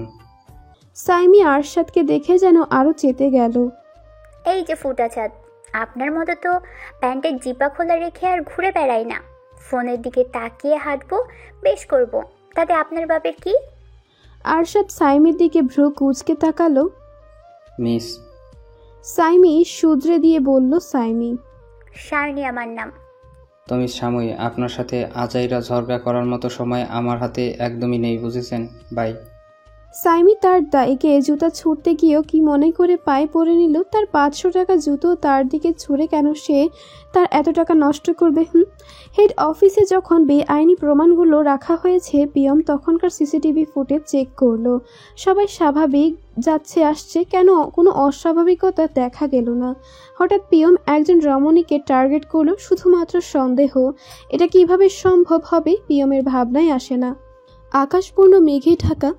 সাইমি আরশাদকে দেখে যেন আরো চেতে গেল। এই যে ফুটা ছাদ, আপনার মতো তো প্যান্টের জিপা খোলা রেখে আর ঘুরে বেড়াই না। ফোনের দিকে তাকিয়ে হাঁটবো, বেশ করব, তাতে আপনার বাপের কি? আরশাদ সাইমির দিকে ভ্রু কুঁচকে তাকালো। মিস। সাইমি শুধরে দিয়ে বলল, সাইমি। শার্নি আমার নাম। তো মিস সাময়ী, আপনার সাথে আজাইরা ঝগড়া করার মতো সময় আমার হাতে একদমই নেই, বুঝেছেন? বাই। সাইমি তার দাইকে জুতা ছুঁড়তে গিয়েও কি মনে করে পায়ে পড়ে নিল। তার 500 টাকা জুতো তার দিকে ছুঁড়ে কেন সে তার এত টাকা নষ্ট করবে? হেড অফিসে যখন বেআইনি প্রমাণগুলো রাখা হয়েছে, পিয়ম তখনকার সিসিটিভি ফুটেজ চেক করলো। সবাই স্বাভাবিক যাচ্ছে আসছে, কেন কোনো অস্বাভাবিকতা দেখা গেল না। হঠাৎ পিয়ম একজন রমণীকে টার্গেট করলো, শুধুমাত্র সন্দেহ। এটা কিভাবে সম্ভব হবে পিয়মের ভাবনায় আসে না। আকাশপূর্ণ মেঘে ঢাকা,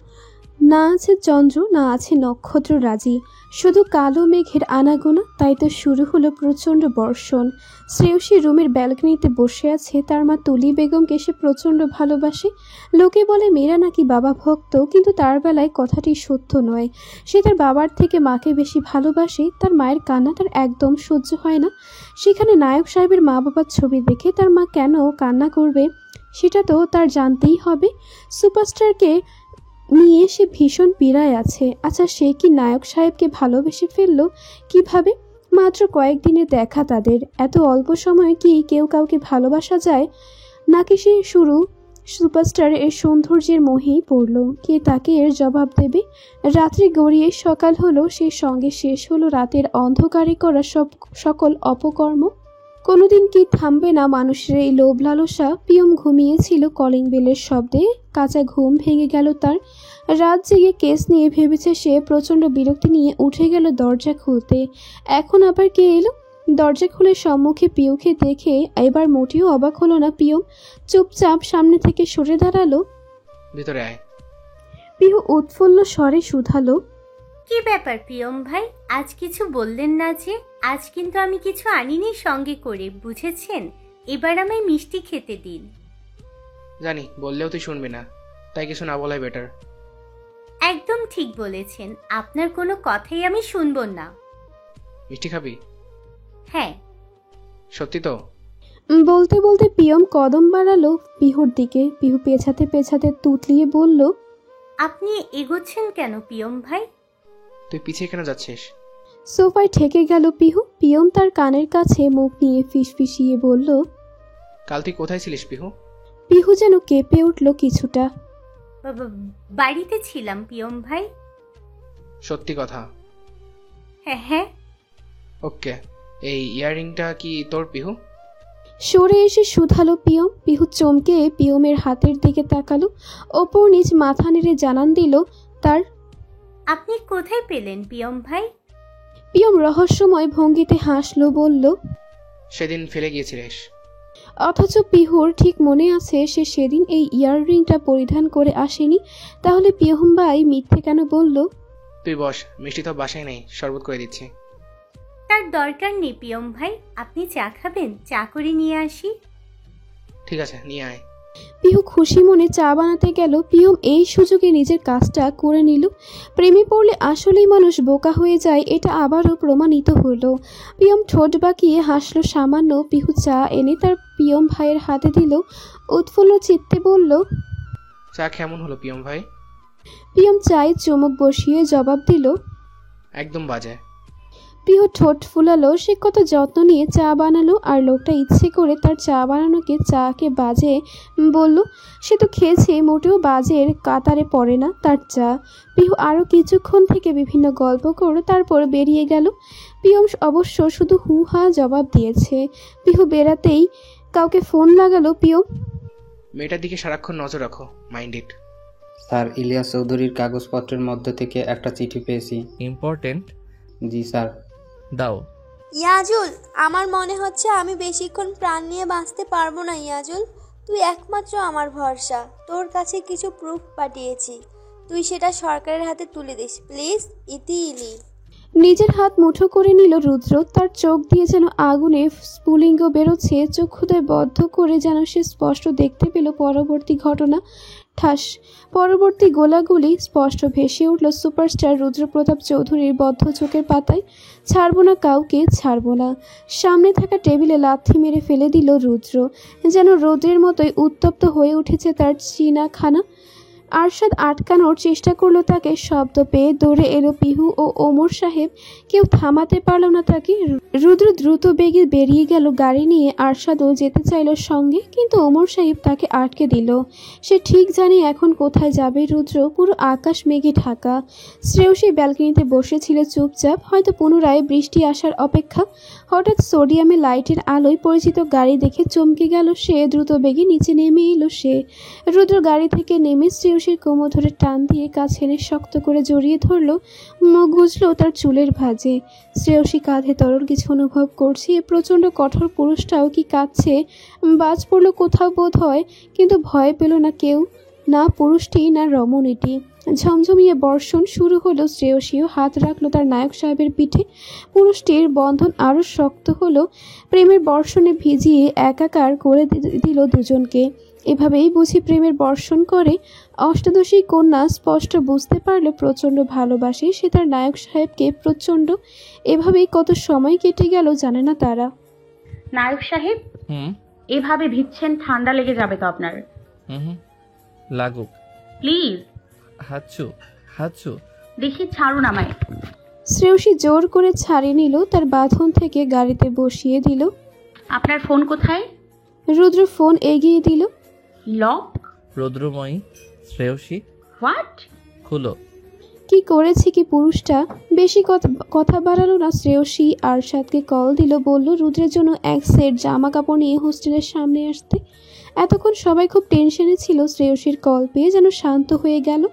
না আছে চন্দ্র, না আছে নক্ষত্র রাজি, শুধু কালো মেঘের আনাগোনা। তাই তো শুরু হলো প্রচণ্ড বর্ষণ। শ্রেয়সী রুমের ব্যালকনিতে বসে আছে। তার মা তুলি বেগমকে সে প্রচণ্ড ভালোবাসে। লোকে বলে মেয়েরা নাকি বাবা ভক্ত, কিন্তু তার বেলায় কথাটি সত্য নয়। সে তার বাবার থেকে মাকে বেশি ভালোবাসে। তার মায়ের কান্না তার একদম সহ্য হয় না। সেখানে নায়ক সাহেবের মা বাবার ছবি দেখে তার মা কেন কান্না করবে সেটা তো তার জানতেই হবে। সুপারস্টারকে নিয়ে সে ভীষণ পীড়ায় আছে। আচ্ছা, সে কি নায়ক সাহেবকে ভালোবেসে ফেললো? কিভাবে? মাত্র কয়েকদিনের দেখা তাদের। এত অল্প সময়ে কি কেউ কাউকে ভালোবাসা যায়? নাকি সে শুরু সুপারস্টার এর সৌন্দর্যের মোহেই পড়ল? কে তাকে এর জবাব দেবে? রাত্রি গড়িয়ে সকাল হলো, সেই সঙ্গে শেষ হলো রাতের অন্ধকারে করা সকল অপকর্ম। কোনোদিন কি থামবে না মানুষের এই লোভ লালসা? পিয়ম ঘুমিয়েছিল কলিং বেলের শব্দে। কাঁচা ঘুম ভেঙে গেল তার। রাত জেগে কেস নিয়ে ভেবেছে সে। প্রচণ্ড বিরক্তি নিয়ে উঠে গেল দরজা খুলতে। এখন আবার কে এলো? দরজা খুলে সম্মুখে পিউকে দেখে এবার মোটেও অবাক হলো না পিয়ম। চুপচাপ সামনে থেকে সরে দাঁড়ালো। ভিতরে আয়। পিহু উৎফুল্ল স্বরে শুধালো, কি ব্যাপার পিয়ম ভাই, আজ কিছু বললেন না যে? আজ কিন্তু আমি কিছু আনিনি সঙ্গে করে, বুঝেছেন? এবার আমায় মিষ্টি খেতে দিন। জানি বললেও তুই শুনবি না, তাই কিছু না বলাই বেটার। একদম ঠিক বলেছেন, আপনার কোনো কথাই আমি শুনবো না। মিষ্টি খাবি? হ্যাঁ। সত্যি তো? বলতে বলতে পিয়ম কদম বাড়ালো পিহুর দিকে। পিহু পেছাতে পেছাতে তুতলিয়ে বলল, আপনি এগোচ্ছেন কেন পিয়ম ভাই? তুই পিছিয়ে কেন যাচ্ছিস? সোফায় ঠেকে গেল পিহু। পিয়ম তার কানের কাছে মুখ নিয়ে ফিসফিসিয়ে বলল, কাল তুই কোথায় ছিলিস পিহু? পিহু যেন কেঁপে উঠল কিছুটা। বাড়িতে ছিলাম পিয়ম ভাই। সত্যি কথা? হ্যাঁ হ্যাঁ। ওকে, এই ইয়াররিংটা কি তোর পিহু? সরে এসে শুধালো পিয়ম। পিহু চমকে পিয়মের হাতের দিকে তাকালো। ওপর নিচ মাথা নেড়ে জানান দিল তার। আপনি কোথায় পেলেন পিয়ম ভাই? পিয়ম রহস্যময় ভঙ্গিতে হাসলো, বলল, সেদিন ফেলে গিয়েছিলিস। অথচ পিহুর ঠিক মনে আছে সে সেদিন এই ইয়াররিংটা পরিধান করে আসেনি। তাহলে পিয়ম ভাই মিথ্যে কেন বলল? তুই বস, মিষ্টি তো বাসায় নেই, শরবত করে দিচ্ছি। তার দরকার নেই পিয়ম ভাই, আপনি চা খাবেন? চা করে নিয়ে আসি। ঠিক আছে, নিয়ে আয়। পিহু খুশি মনে চা বানাতে গেল। পিয়ম এই সুযোগে নিজের কাজটা করে নিল। প্রেমে পড়লে আসলেই মানুষ বোকা হয়ে যায়, এটা আবারও প্রমাণিত হলো। পিয়ম ঠোঁট বাঁকিয়ে হাসলো সামান্য। পিহু চা এনে তার পিয়ম ভাইয়ের হাতে দিল। উৎফুল্ল চিত্তে বলল, চা কেমন হলো পিয়ম ভাই? পিয়ম চায়ে চুমুক বসিয়ে জবাব দিল, একদম বাজে। প্রিয় ঠোঁট ফুলালো, সে কত যত্ন নিয়ে চা বানালো আর লোকটা ইচ্ছে করে তার চা বানানোকে চাকে বাজে বলল। সে তো খেয়েছে, মোটেও বাজের কাতারে পড়ে না তার চা। পিহু আরও কিছুক্ষণ থেকে বিভিন্ন গল্প করলো, তারপর বেরিয়ে গেল। পিয়ম অবশ্য শুধু হু হা জবাব দিয়েছে। পিহু বেরাতেই কাউকে ফোন লাগালো। পিয়ম, মেয়েটার দিকে সারাক্ষণ নজর রাখো, মাইন্ড ইট। স্যার, ইলিয়াস চৌধুরীর কাগজপত্রের মধ্যে থেকে একটা চিঠি পেয়েছি। ইম্পর্টেন্ট? জি স্যার। দাও। ইয়াজুল, আমার মনে হচ্ছে আমি বেশিক্ষণ প্রাণ নিয়ে বাঁচতে পারবো না। ইয়াজুল, তুই একমাত্র আমার ভরসা। তোর কাছে কিছু প্রুফ পাঠিয়েছি, তুই সেটা সরকারের হাতে তুলে দিস প্লিজ। ইতি ইলি। নিজের হাত মুঠো করে নিল রুদ্র। তার চোখ দিয়ে যেন আগুনে স্ফুলিঙ্গ বেরোচ্ছে। চক্ষুদয় বদ্ধ করে যেন সে স্পষ্ট দেখতে পেল পরবর্তী ঘটনা। ঠাস, পরবর্তী গোলাগুলি স্পষ্ট ভেসে উঠল সুপারস্টার রুদ্রপ্রতাপ চৌধুরীর বদ্ধ চোখের পাতায়। ছাড়বো না কাউকে, ছাড়বো না। সামনে থাকা টেবিলে লাথি মেরে ফেলে দিল রুদ্র। যেন রৌদ্রের মতোই উত্তপ্ত হয়ে উঠেছে তার চীনা খানা। আরশাদ আটকানোর চেষ্টা করলো তাকে, শব্দ পেয়ে দৌড়ে এলো পিহু ও ওমর সাহেব। কেউ থামাতে পারল না তাকে। রুদ্র দ্রুত বেগে বেরিয়ে গেল গাড়ি নিয়ে। আরশাদও যেতে চাইল সঙ্গে, কিন্তু ওমর সাহেব তাকে আটকে দিল। সে ঠিক জানে এখন কোথায় যাবে রুদ্র। পুরো আকাশ মেঘে ঢাকা। শ্রেয়সী ব্যালকনিতে বসেছিল চুপচাপ, হয়তো পুনরায় বৃষ্টি আসার অপেক্ষা। হঠাৎ সোডিয়ামে লাইটের আলোয় পরিচিত গাড়ি দেখে চমকে গেল সে। দ্রুত বেগে নিচে নেমে এলো সে। রুদ্র গাড়ি থেকে নেমে শ্রেয়সীর কোমর ধরে টান দিয়ে কাছে এনে শক্ত করে জড়িয়ে ধরল। মুখ গুজল তার চুলের ভাঁজে। শ্রেয়সী কাঁধে তরল কিছু অনুভব করছে। এ প্রচণ্ড কঠোর পুরুষটাও কি কাঁদছে? বাজ পড়ল কোথাও বোধ হয়, কিন্তু ভয় পেল না কেউ, না পুরুষটি না রমণীটি। ঝমঝমিয়ে বর্ষণ শুরু হলো। শ্রেয়সীও হাত রাখলো তার নায়ক সাহেবের পিঠে। পুরুষটির বন্ধন আরও শক্ত হলো। প্রেমের বর্ষণে ভিজিয়ে একাকার করে দিল দুজনকে। এভাবেই বুঝি প্রেমের বর্ষণ করে। অষ্টাদশী কন্যা স্পষ্ট বুঝতে পারল প্রচণ্ড ভালোবাসে সে তার নায়ক সাহেবকে, প্রচণ্ড। এভাবেই কত সময় কেটে গেল জানে না তারা। নায়ক সাহেব, এভাবে ভিজছেন, ঠান্ডা লেগে যাবে তো আপনার। লাগুক প্লিজ। হাঁচু হাঁচু। দেখি, ছাড়ুন আমায়। শ্রেয়সী জোর করে ছাড়িয়ে নিল, তার বাঁধন থেকে গাড়িতে বসিয়ে দিল। আপনার ফোন কোথায়? রুদ্র ফোন এগিয়ে দিল। লক। রুদ্রময়ী, শ্রেয়সী। হোয়াট? খুলো। কি করেছে কি পুরুষটা? বেশি কথা বাড়ালো না শ্রেয়সী। আরশাদকে কল দিল, বলল রুদ্রের জন্য এক সেট জামা কাপড় নিয়ে হোস্টেলের সামনে আসতে। এতক্ষণ সবাই খুব টেনশনে ছিল। শ্রেয়সীর কল পেয়ে যেন শান্ত হয়ে গেল।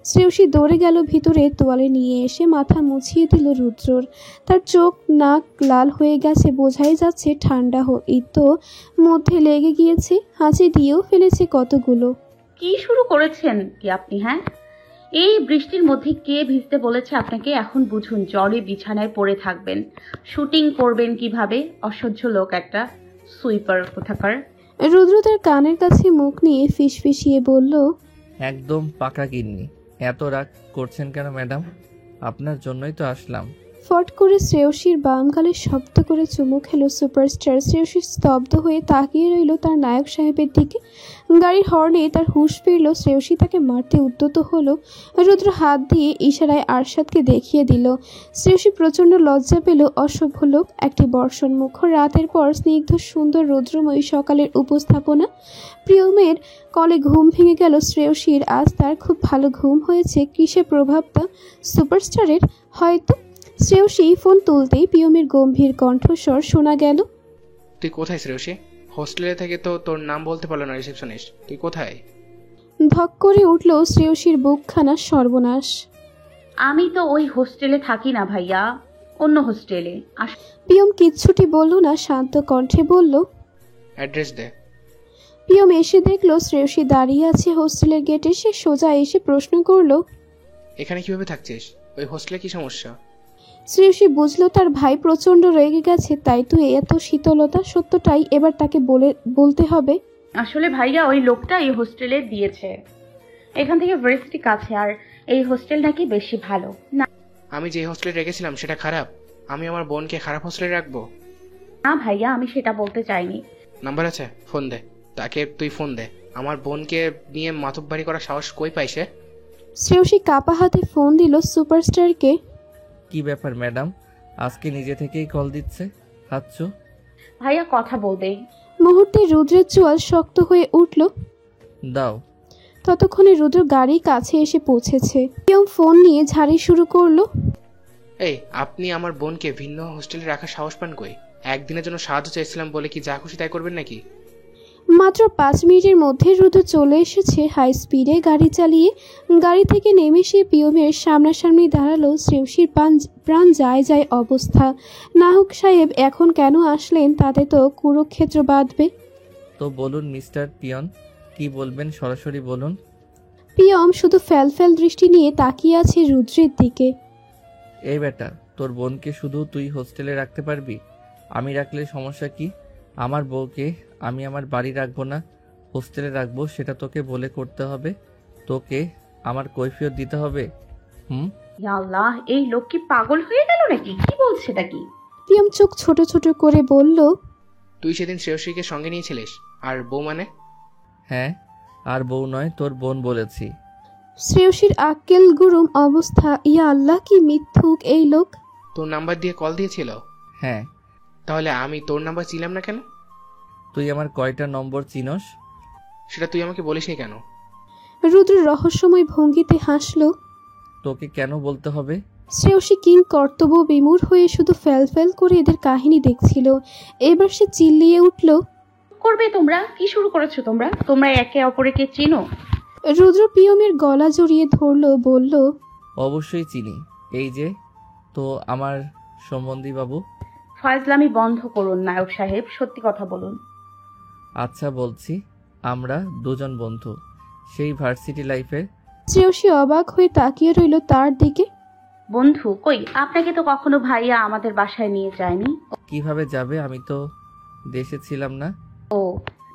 শ্রেয়সী দৌড়ে গেল ভিতরে, তোয়ালে নিয়ে এসে মাথা মুছিয়ে দিল রুদ্রর। তার চোখ নাক লাল হয়ে গেছে, বোঝাই যাচ্ছে ঠান্ডা তো মধ্যে লেগে গিয়েছে। হাঁচি দিয়েও ফেলেছে কতগুলো। কি শুরু করেছেন কি আপনি? হ্যাঁ, এই বৃষ্টির মধ্যে কে ভিজতে বলেছে আপনাকে? এখন বুঝুন, জ্বরে বিছানায় পড়ে থাকবেন। শুটিং করবেন কিভাবে? অসহ্য লোক একটা, সুইপার কোথাকার। রুদ্র তার কানের কাছে মুখ নিয়ে ফিসফিসিয়ে বলল, একদম পাকা গিন্নি। এত রাগ করছেন কেন ম্যাডাম? আপনার জন্যই তো আসলাম। ফট করে শ্রেয়সীর বাম গালে শব্দ করে চুমু খেলো সুপারস্টার। শ্রেয়সী স্তব্ধ হয়ে তাকিয়ে রইল তার নায়ক সাহেবের দিকে। গাড়ির হর্নে তার হুঁশ ফিরল। শ্রেয়সী তাকে মারতে উদ্যত হলো। রুদ্র হাত দিয়ে ইশারায় আরশাদকে দেখিয়ে দিল। শ্রেয়সী প্রচণ্ড লজ্জা পেল। অসভ্য লোক। একটি বর্ষণ মুখর রাতের পর স্নিগ্ধ সুন্দর রৌদ্রময়ী সকালের উপস্থাপনা। প্রিয়মের কলে ঘুম ভেঙে গেল শ্রেয়সীর। আজ তার খুব ভালো ঘুম হয়েছে। কিসের প্রভাবটা? সুপারস্টারের হয়তো। শ্রেয়সী ফোন তুলতেই পিয়মের গম্ভীর কণ্ঠস্বর শোনা গেল, তুই কোথায় শ্রেয়সী? হোস্টেলে থেকে তো তোর নাম বলতে পারলো না রিসেপশনিস্ট। তুই কোথায়? ধক করে উঠল শ্রেয়সীর বুকখানা। সর্বনাশ। আমি তো ওই হোস্টেলে থাকি না ভাইয়া, অন্য হোস্টেলে। পিয়ম কিচ্ছুটি বলল না, শান্ত কণ্ঠে বলল, অ্যাড্রেস দে। পিয়ম এসে দেখলো শ্রেয়সী দাঁড়িয়ে আছে হোস্টেলের গেটে। সে সোজা এসে প্রশ্ন করল, এখানে কিভাবে থাকছিস? ওই হোস্টেলে কি সমস্যা? শ্রেয়সী বুঝলো তার ভাই প্রচণ্ড রেগে গেছে, তাই তো এত শীতলতা। সত্যটাই এবার তাকে বলতে হবে। আসলে ভাইয়া, ওই লোকটা এই হোস্টেলে দিয়েছে। এখান থেকে ভার্সিটি কাছে, আর এই হোস্টেল নাকি বেশি ভালো না। আমি যে হোস্টেলে রেখেছিলাম সেটা খারাপ? আমি আমার বোনকে খারাপ হোস্টেলে রাখবো? না ভাইয়া, আমি সেটা বলতে চাইনি। নাম্বার আছে? ফোন দে তাকে। তুই ফোন দে। আমার বোনকে নিয়ে মাতব্বারি করার সাহস কই পাইছে? শ্রেয়সী কাপা হাতে ফোন দিল সুপারস্টারকে। কি ব্যাপার ম্যাডাম, আজকে নিজে থেকেই কল দিচ্ছে। হাচ্চু, ভাইয়া কথা বলবে। মুহূর্তে রুদ্রের চোয়াল শক্ত হয়ে উঠল। দাও। ততক্ষণে রুদ্র গাড়ির কাছে এসে পৌঁছেছে। পিয়ম ফোন নিয়ে ঝাড়ি শুরু করলো। এই, আপনি আমার বোনকে ভিন্ন হোস্টেলে রাখার সাহস পান কই? একদিনের জন্য সাহায্য চাইছিলাম বলে কি যা খুশি তাই করবেন নাকি? মাত্র 5 মিনিটের মধ্যে রুদ্র চলে এসেছে হাই স্পিডে গাড়ি চালিয়ে। গাড়ি থেকে নেমে সে পিয়মের সামনাসামনি দাঁড়ালো। শ্রেয়সীর প্রাণ যায় যায় অবস্থা। নাহক সাহেব এখন কেন আসলেন তাতে তো কুরুক্ষেত্র বাঁধবে। তো বলুন মিস্টার পিয়ন, কি বলবেন সরাসরি বলুন। পিয়ম শুধু ফ্যাল দৃষ্টি নিয়ে তাকিয়ে আছে রুদ্রের দিকে। এই বেটা, তোর বোনকে শুধু তুই হোস্টেলে রাখতে পারবি? আমি রাখলে সমস্যা কি? আমার বউকে আমি আমার বাড়ি রাখবো না, হোস্টেলে রাখবো, সেটা তোকে বলে করতে হবে। তোকে আমার কৈফিয়ত দিতে হবে। ইয়া আল্লাহ, এই লোক কি পাগল হয়ে গেল নাকি? কি বলছে এটা কি? পিয়ম চোখ ছোট ছোট করে বলল, তুই সেদিন শ্রেয়সীকে সঙ্গে নিয়েছিলিস, আর বউ মানে? হ্যাঁ, আর বউ নয়, তোর বোন বলেছি। শ্রেয়সীর আক্কেল গুরুম অবস্থা। ইয়া আল্লাহ, কি মিথ্যুক এই লোক। তোর নাম্বার দিয়ে কল দিয়েছিল? হ্যাঁ। তাহলে আমি তোর নাম্বার ছিলাম না কেন? তুই আমার কয়টা নম্বর চিনস? সেটা তুই আমাকে বলিসনি কেন? রুদ্র রহস্যময় ভঙ্গিতে হাসল। তোকে কেন বলতে হবে? শ্রেয়সী কিং কর্তব্য বিমূঢ় হয়ে শুধু ফ্যাল করে এদের কাহিনী দেখছিল। এবার সে চিল্লিয়ে উঠল, করবে তোমরা? কি শুরু করেছো তোমরা? তোমরা একে অপরকে চিনো? রুদ্র পিয়মের গলা জড়িয়ে ধরলো, বলল, অবশ্যই চিনি। এই যে তো আমার সম্বন্ধী বাবু। ফাজলামি বন্ধ করুন নায়ক সাহেব, সত্যি কথা বলুন। আচ্ছা বলছি, আমরা দুজন বন্ধু, সেই ভার্সিটি লাইফের। শ্রেয়সী অবাক হয়ে তাকিয়ে রইল তার দিকে। বন্ধু কই? আপনাকে তো কখনো ভাইয়া আমাদের বাসায় নিয়ে যায়নি। কিভাবে যাবে? আমি তো দেশে ছিলাম না। ও।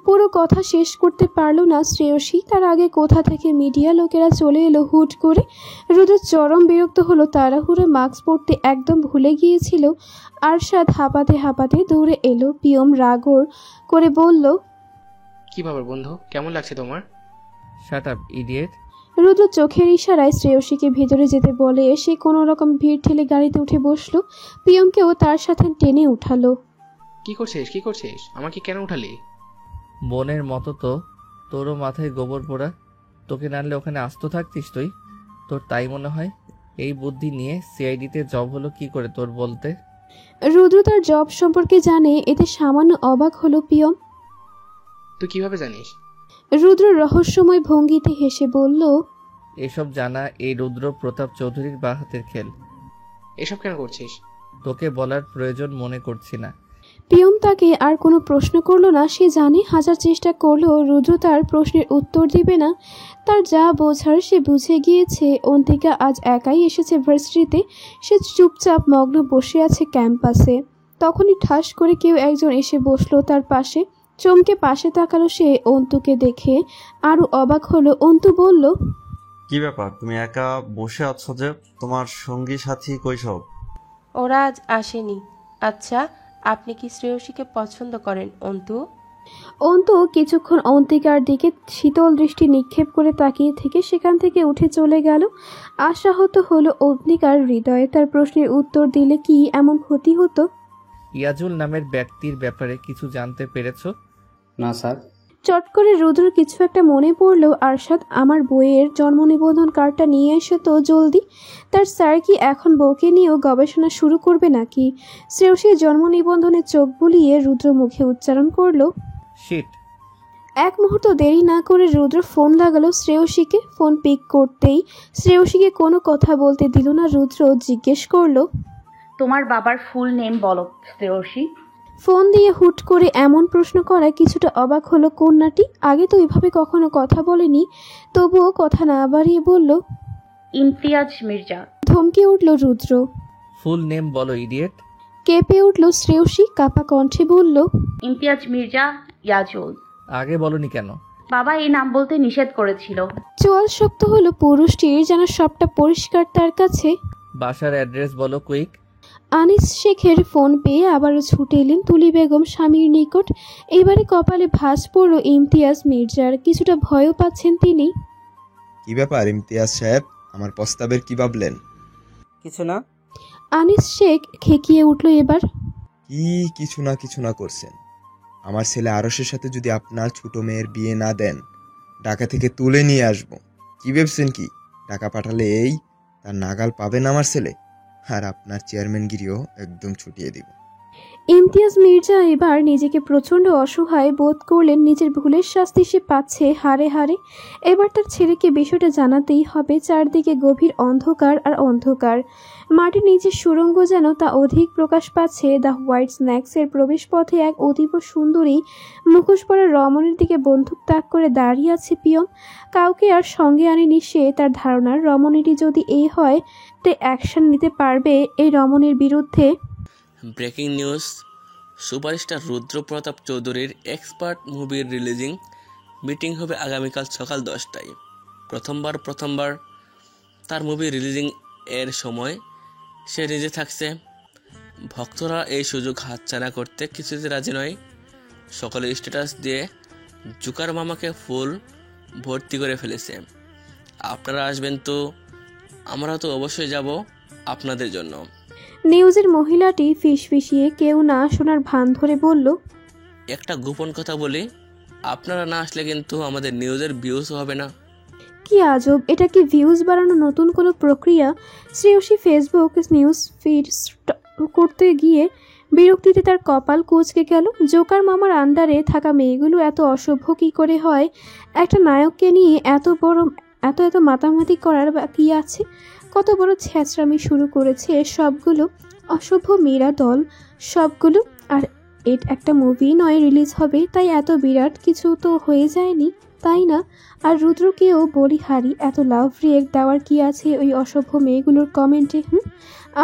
পুরো কথা শেষ করতে পারল না শ্রেয়সী। তার আগে কোথা থেকে মিডিয়া লোকেরা চলে এলো হুট করে। রুদ্র চরম বিরক্ত হলো। তাড়াহুড়ো মাস্ক পরতে একদম ভুলে গিয়েছিল। আরশাদ হাঁপাতে হাঁপাতে দৌড়ে এলো। পিয়ম রাগর করে বলল, কি ব্যাপার বন্ধু, কেমন লাগছে তোমার? Shut up idiot. রুদ্র চোখের ইশারায় শ্রেয়সীকে ভেতরে যেতে বলে সে কোনো রকম ভিড় ঠেলে গাড়িতে উঠে বসলো। পিয়মকেও তার সাথে টেনে উঠালো। কি করছিস? আমাকে কেন উঠালি? বোনের মতো তো তোরও মাথায় গোবর পোড়া। তোকে নানলে ওখানে আস্ত থাকতিস তুই? তোর তাই মনে হয়? এই বুদ্ধি নিয়ে সিআইডিতে জব হলো কি করে তোর বলতে? রুদ্র তার জব সম্পর্কে জানে, এতে সামান্য অবাক হলো পিয়ম। তুই কিভাবে জানিস? রুদ্র রহস্যময় ভঙ্গিতে হেসে বলল, এসব জানা এই রুদ্র প্রতাপ চৌধুরীর বা হাতের খেল। এসব কেন করছিস? তোকে বলার প্রয়োজন মনে করছি না। পিয়ম তাকে আর কোনো প্রশ্ন করলো না। সে জানে হাজার চেষ্টা করলেও রুদ্র তার প্রশ্নের উত্তর দিবে না। তার যা বোঝার সে বুঝে গিয়েছে। অন্তিকা আজ একাই এসেছে ভার্সিটিতে। সে চুপচাপ মগ্ন বসে আছে ক্যাম্পাসে। তখনই ঠাস করে কেউ একজন এসে বসলো তার পাশে। চমকে পাশে তাকালো সে অন্তুকে দেখে। আরো অবাক হলো। অন্তু বলল, কি ব্যাপার, তুমি একা বসে আছো যে? তোমার সঙ্গী সাথী কই সব? ওরা আজ আসেনি। আচ্ছা, আপনি কি শ্রেয়সীকে পছন্দ করেন অন্তু? অন্তু কিছুক্ষণ অন্তিকার দিকে শীতল দৃষ্টি নিক্ষেপ করে তাকিয়ে থেকে সেখান থেকে উঠে চলে গেল। আশাহত হলো অন্তিকার হৃদয়ে। তার প্রশ্নের উত্তর দিলে কি এমন ক্ষতি হতো? ইয়াজুল নামের ব্যক্তির ব্যাপারে কিছু জানতে পেরেছো? না স্যার। চট করে রুদ্র কিছু একটা মনে পড়লো। আরশাদ, আমার বইয়ের জন্ম নিবন্ধন কার্ডটা নিয়ে এসো তো জলদি। তার স্যার কি এখন বউকে নিয়েও গবেষণা শুরু করবে নাকি? শ্রেয়সীর জন্ম নিবন্ধনে চোখ বুলিয়ে রুদ্র মুখে উচ্চারণ করলো, শিট। এক মুহূর্ত দেরি না করে রুদ্র ফোন লাগালো শ্রেয়সীকে। ফোন পিক করতেই শ্রেয়সীকে কোনো কথা বলতে দিল না রুদ্র। জিজ্ঞেস করলো, তোমার বাবার ফুল নেম বলো শ্রেয়সী। ফোন দিয়ে হুট করে এমন প্রশ্ন করায় কিছুটা অবাক হলো কন্যাটি। আগে তো এভাবে কখনো কথা বলেনি। তবুও কথা না বাড়িয়ে বলল, ইমতিয়াজ মির্জা। ধমকে উঠল রুদ্র। ফুল নেম বলো ইডিয়েট। কেঁপে উঠল শ্রেয়সী। কাপা কণ্ঠে বলল, ইমতিয়াজ মির্জা ইয়াজুল। আগে বলনি কেন? বাবা এই নাম বলতে নিষেধ করেছিল। চোয়াল শক্ত হলো পুরুষটির, যেন সবটা পরিষ্কার তার কাছে। বাসার অ্যাড্রেস বলো কুইক। আনিস শেখের ফোন পেয়ে আবারও ছুটে এলেন তুলি বেগম স্বামীর নিকট। এবারে কপালে ভাঁজ পড়ল ইমতিয়াজ মির্জার। কিছুটা ভয়ও পাচ্ছেন তিনি। কি ব্যাপার ইমতিয়াজ সাহেব, আমার প্রস্তাবের কি ভাবলেন? কিছু না। আনিস শেখ খেকিয়ে উঠল এবার। কি কিছু না করছেন? আমার ছেলে আরশের সাথে যদি আপনার ছোট মেয়ের বিয়ে না দেন, ঢাকা থেকে তুলে নিয়ে আসবো। কি ভেবছেন কি টাকা পাঠালে এই তার নাগাল পাবেন আমার ছেলে? আর আপনার চেয়ারম্যানগিরিও একদম ছুটিয়ে দিব। ইমতিয়াজ মির্জা এবার নিজেকে প্রচণ্ড অসহায় বোধ করলেন। নিজের ভুলের শাস্তি সে পাচ্ছে হারে হারে। এবার তার ছেলেকে বিষয়টা জানাতেই হবে। চারদিকে গভীর অন্ধকার আর অন্ধকার। মাটির নিচের সুড়ঙ্গ যেন তা অধিক প্রকাশ পাচ্ছে। দ্য হোয়াইট স্ন্যাক্সের প্রবেশপথে এক অতীব সুন্দরী মুখোশ পরা রমণীর দিকে বন্দুক তাক করে দাঁড়িয়ে আছে পিয়ম। কাউকে আর সঙ্গে আনেনি সে। তার ধারণার রমণীটি যদি এই হয় তে অ্যাকশন নিতে পারবে এই রমণীর বিরুদ্ধে। ব্রেকিং নিউজ, সুপারস্টার রুদ্র প্রতাপ চৌধুরীর এক্সপার্ট মুভির রিলিজিং মিটিং হবে আগামীকাল সকাল 10টায়। প্রথমবার তার মুভি রিলিজিং এর সময় সে নিজে থাকছে। ভক্তরা এই সুযোগ হাতছাড়া করতে কিছুতে রাজি নয়। সকলে স্ট্যাটাস দিয়ে জুকার মামাকে ফুল ভর্তি করে ফেলেছে। আপনারা আসবেন তো? আমরা তো অবশ্যই যাব আপনাদের জন্য। নিউজের মহিলাটি ফিসফিসিয়ে কেউ না শোনার ভান ধরে বলল, একটা গোপন কথা বলি, আপনারা না আসলে কিন্তু আমাদের নিউজের ভিউজ হবে না। কি আজব! এটা কি ভিউজ বাড়ানো নতুন কোনো প্রক্রিয়া? শ্রেয়সী ফেসবুক নিউজ ফিড করতে গিয়ে বিরক্তিতে তার কপাল কুঁচকে গেল। জোকার মামার আন্ডারে থাকা মেয়েগুলো এত অসভ্য কি করে হয়? একটা নায়ককে নিয়ে এত মাতামাতি করার বা কি আছে? কত বড় ছ্যাঁচড়ামি শুরু করেছে সবগুলো অসভ্য মেয়েরা দল সবগুলো। আর একটা মুভি নয় রিলিজ হবে, তাই এত বিরাট কিছু তো হয়ে যায়নি, তাই না? আর রুদ্রকেও বলি হারি, এত লাভ রিয়েক্ট দেওয়ার কি আছে ওই অসভ্য মেয়েগুলোর কমেন্টে?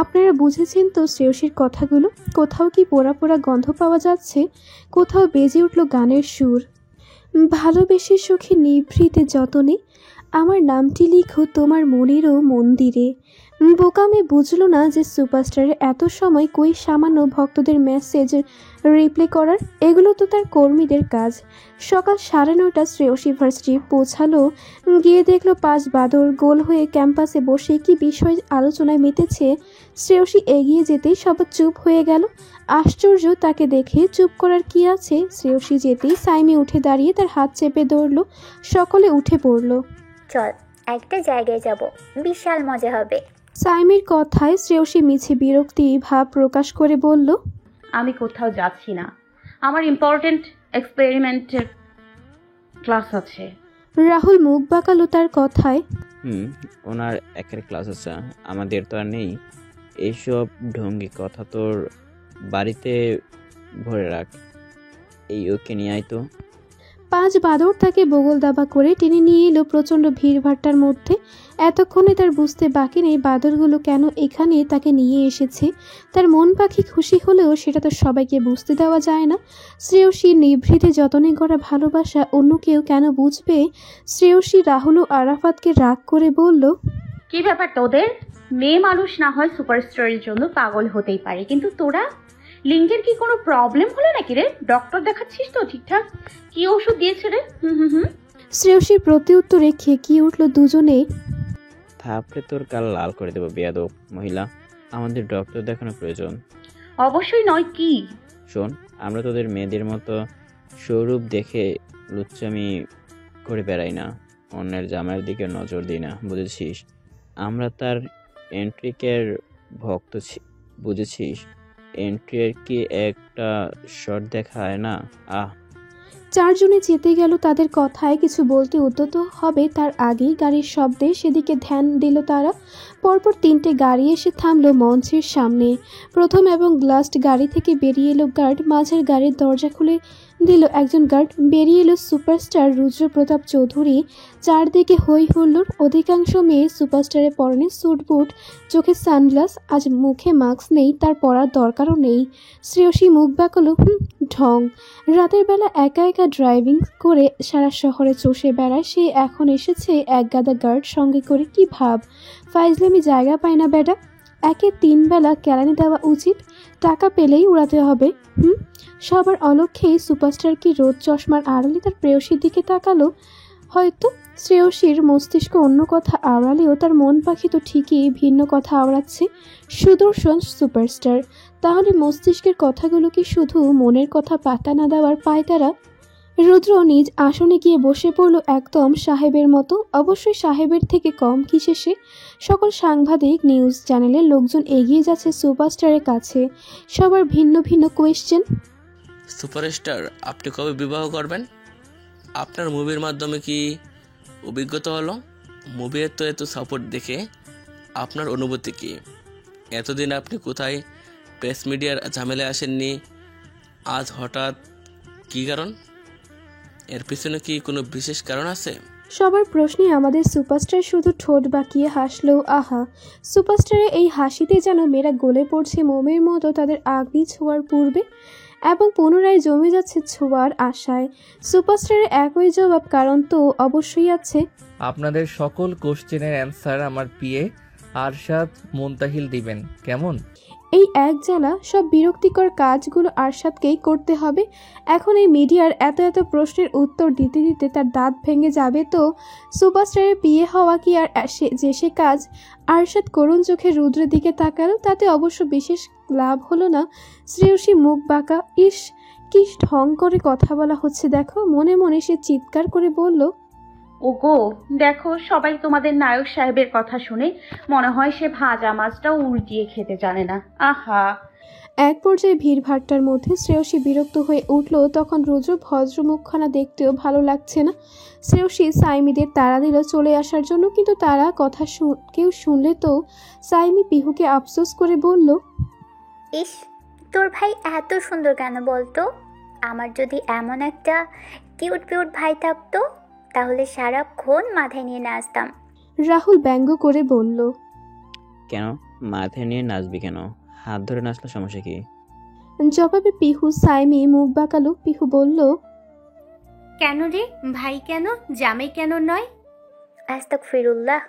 আপনারা বুঝেছেন তো শ্রেয়সীর কথাগুলো? কোথাও কি পোড়া পোড়া গন্ধ পাওয়া যাচ্ছে, কোথাও বেজে উঠল গানের সুর। ভালোবেসে সুখে নিভৃতে যতনে আমার নামটি লিখো তোমার মনেরও মন্দিরে। বোকামে বুঝলো না যে সুপারস্টারের এত সময় কই সামান্য ভক্তদের মেসেজ রিপ্লে করার। এগুলো তো তার কর্মীদের কাজ। সকাল 9:30 শ্রেয়সী ভার্সিটি পৌঁছালো। গিয়ে দেখলো 5 বাদর গোল হয়ে ক্যাম্পাসে বসে কি বিষয় আলোচনায় মেতেছে। শ্রেয়সী এগিয়ে যেতেই সবাই চুপ হয়ে গেল। আশ্চর্য, তাকে দেখে চুপ করার কি আছে? শ্রেয়সী যেতেই সাইমি উঠে দাঁড়িয়ে তার হাত চেপে ধরল। সকলে উঠে পড়ল। চল একটা জায়গায় যাব, বিশাল মজা হবে। সাইমির কথায় শ্রেয়সী মিছে বিরক্তি ভাব প্রকাশ করে বলল, আমি কোথাও যাচ্ছি না, আমার ইম্পর্টেন্ট এক্সপেরিমেন্টের ক্লাস আছে। রাহুল মুখ বাঁকালো তার কথায়। ওনার একের ক্লাস আছে, আমাদের তো আর নেই। এইসব ঢঙ্গি কথা তোর বাড়িতে ভরে রাখ। এই ওকে নিয়ে আয় তো। 5 বাদর তাকে বগল দাবা করে টেনে নিয়ে এলো প্রচণ্ড ভিড়ভাট্টার মধ্যে। এতক্ষণে তার বুঝতে বাকি নেই বাদরগুলো কেন এখানে তাকে নিয়ে এসেছে। তার মন পাখি খুশি হলেও সেটা তো সবাইকে বুঝতে দেওয়া যায় না। শ্রেয়সী নিভৃতে যতনে করা ভালোবাসা অন্য কেউ কেন বুঝবে? শ্রেয়সী রাহুল ও আরাফাতকে রাগ করে বলল, কি ব্যাপার তোদের? মেয়ে মানুষ না হয় সুপারস্টারের জন্য পাগল হতেই পারে, কিন্তু তোরা লিঙ্গের কি কোনো প্রবলেম হলো নাকি রে? ডক্টর দেখাচ্ছিস তো ঠিকঠাক? কি ওষুধ দিয়েছে রে? শ্রেয়সীর প্রতি উত্তরে খেকিয়ে উঠল দুজনে। থাপড়ে তোর গাল লাল করে দেবো বেয়াদব মহিলা। আমাদের ডক্টর দেখানো প্রয়োজন। অবশ্যই নয়। কি শোন, আমরা তোদের মেয়েদের মতো স্বরূপ দেখে লুচ্চামি করে বেড়াই না, অন্যের জামাইয়ের দিকে নজর দিই না, বুঝেছিস? আমরা তার এন্ট্রিকের ভক্ত, বুঝেছিস? এন্ট্রির কি একটা শট দেখায় না? 4 জনে যেতে গেল। তাদের কথায় কিছু বলতে উদ্যত হবে তার আগেই গাড়ির শব্দে সেদিকে ধ্যান দিল তারা। পরপর 3টে গাড়ি এসে থামলো মঞ্চের সামনে। প্রথম এবং লাস্ট গাড়ি থেকে বেরিয়ে এলো গার্ড। মাঝের গাড়ির দরজা খুলে দিল একজন গার্ড। বেরিয়ে এলো সুপারস্টার রুদ্র প্রতাপ চৌধুরী। চারদিকে হই হুল্লোড়। অধিকাংশ মেয়ে সুপারস্টারের পরনে স্যুট বুট, চোখে সানগ্লাস। আজ মুখে মাস্ক নেই, তার পরার দরকারও নেই। শ্রেয়সী মুখ বাঁকালো। ঢং। রাতের বেলা একা একা ড্রাইভিং করে সারা শহরে চষে বেড়ায় সে, এখন এসেছে এক গাদা গার্ড সঙ্গে করে। কি ভাব, ফাইজলামি জায়গা পায় না বেটা। একে 3 বেলা কেলানি দেওয়া উচিত, টাকা পেলেই উড়াতে হবে। সবার অলক্ষ্যেই সুপারস্টার কি রোদ চশমার আড়ালে তার প্রেয়সীর দিকে তাকালো। হয়তো শ্রেয়সীর মস্তিষ্ক অন্য কথা আওড়ালেও তার মন পাখি তো ঠিকই ভিন্ন কথা আওড়াচ্ছে। সুদর্শন সুপারস্টার, তাহলে মস্তিষ্কের কথাগুলো কি শুধু মনের কথা পাত্তা না দেওয়ার পায়তারা? রুদ্র নিজ আসনে গিয়ে বসে পড়ল একদম সাহেবের মতো। অবশ্যই সাহেবের থেকে কম কিসে সে। সকল সাংবাদিক, নিউজ চ্যানেলের লোকজন এগিয়ে যাচ্ছে সুপারস্টারের কাছে। সবার ভিন্ন ভিন্ন কোয়েশ্চেন। সুপারস্টার, আপনি কবে বিবাহ করবেন? আপনার মুভির মাধ্যমে কি অভিজ্ঞতা হলো? মুভির তো এত সাপোর্ট দেখে আপনার অনুভূতি কি? এতদিন আপনি কোথায় প্রেস মিডিয়ার ঝামেলায় আসেননি, আজ হঠাৎ কী কারণ? এর পিছনে কি কোনো বিশেষ কারণ আছে? সবার প্রশ্নে আমাদের সুপারস্টার শুধু ঠোঁট বাঁকিয়ে হাসলো। আহা, সুপারস্টারের এই হাসিতে যেন মেয়েরা গলে পড়ছে মোমের মতো তাদের আগ্নি ছোঁয়ার পূর্বে, এবং পুনরায় জমে যাচ্ছে ছোঁয়ার আশায়। সুপারস্টারের একই জবাব, কারণ তো অবশ্যই আছে। আপনাদের সকল কোশ্চেনের অ্যান্সার আমার পিএ আরশাদ মুনতাহিল দিবেন, কেমন? এই এক জ্বালা, সব বিরক্তিকর কাজগুলো আরশাদকেই করতে হবে। এখন এই মিডিয়ার এত এত প্রশ্নের উত্তর দিতে দিতে তার দাঁত ভেঙে যাবে। তো সুপারস্টারের বিয়ে হওয়া কি আর সে কাজ? আরশাদ করুণ চোখে রুদ্রের দিকে তাকালো। তাতে অবশ্য বিশেষ লাভ হলো না। শ্রেয়সী মুখ বাঁকা। ইস, কি ঢং করে কথা বলা হচ্ছে দেখো। মনে মনে সে চিৎকার করে বলল, ওগো দেখো, সবাই তোমাদের নায়ক সাহেবের কথা শুনে মনে হয় সে ভাজা মাছটাও উল্টিয়ে খেতে জানে না। আহা। এক পর্যায়ে ভিড়ভাট্টার মধ্যে শ্রেয়সী বিরক্ত হয়ে উঠল। তখন রুদ্র ভদ্র মুখখানা দেখতেও ভালো লাগছে না। শ্রেয়সী সাইমিদের তাড়া দিল চলে আসার জন্য, কিন্তু তারা কথা কেউ শুনলে তো। সাইমি পিহুকে আফসোস করে বলল, ইস, তোর ভাই এত সুন্দর কেন বলতো? আমার যদি এমন একটা কিউট কিউট ভাই থাকতো তাহলে সারাক্ষণ মাথায় নিয়ে নাচতাম। রাহুল ব্যঙ্গ করে বলল, কেন মাথায় নিয়ে নাচবি কেন? হাত ধরে নাচলে সমস্যা কি? জবাবে পিহু সাইমি মুখ বাঁকালো। পিহু বলল, কেন রে ভাই, কেন জামাই কেন নয়? আস্তাগফিরুল্লাহ,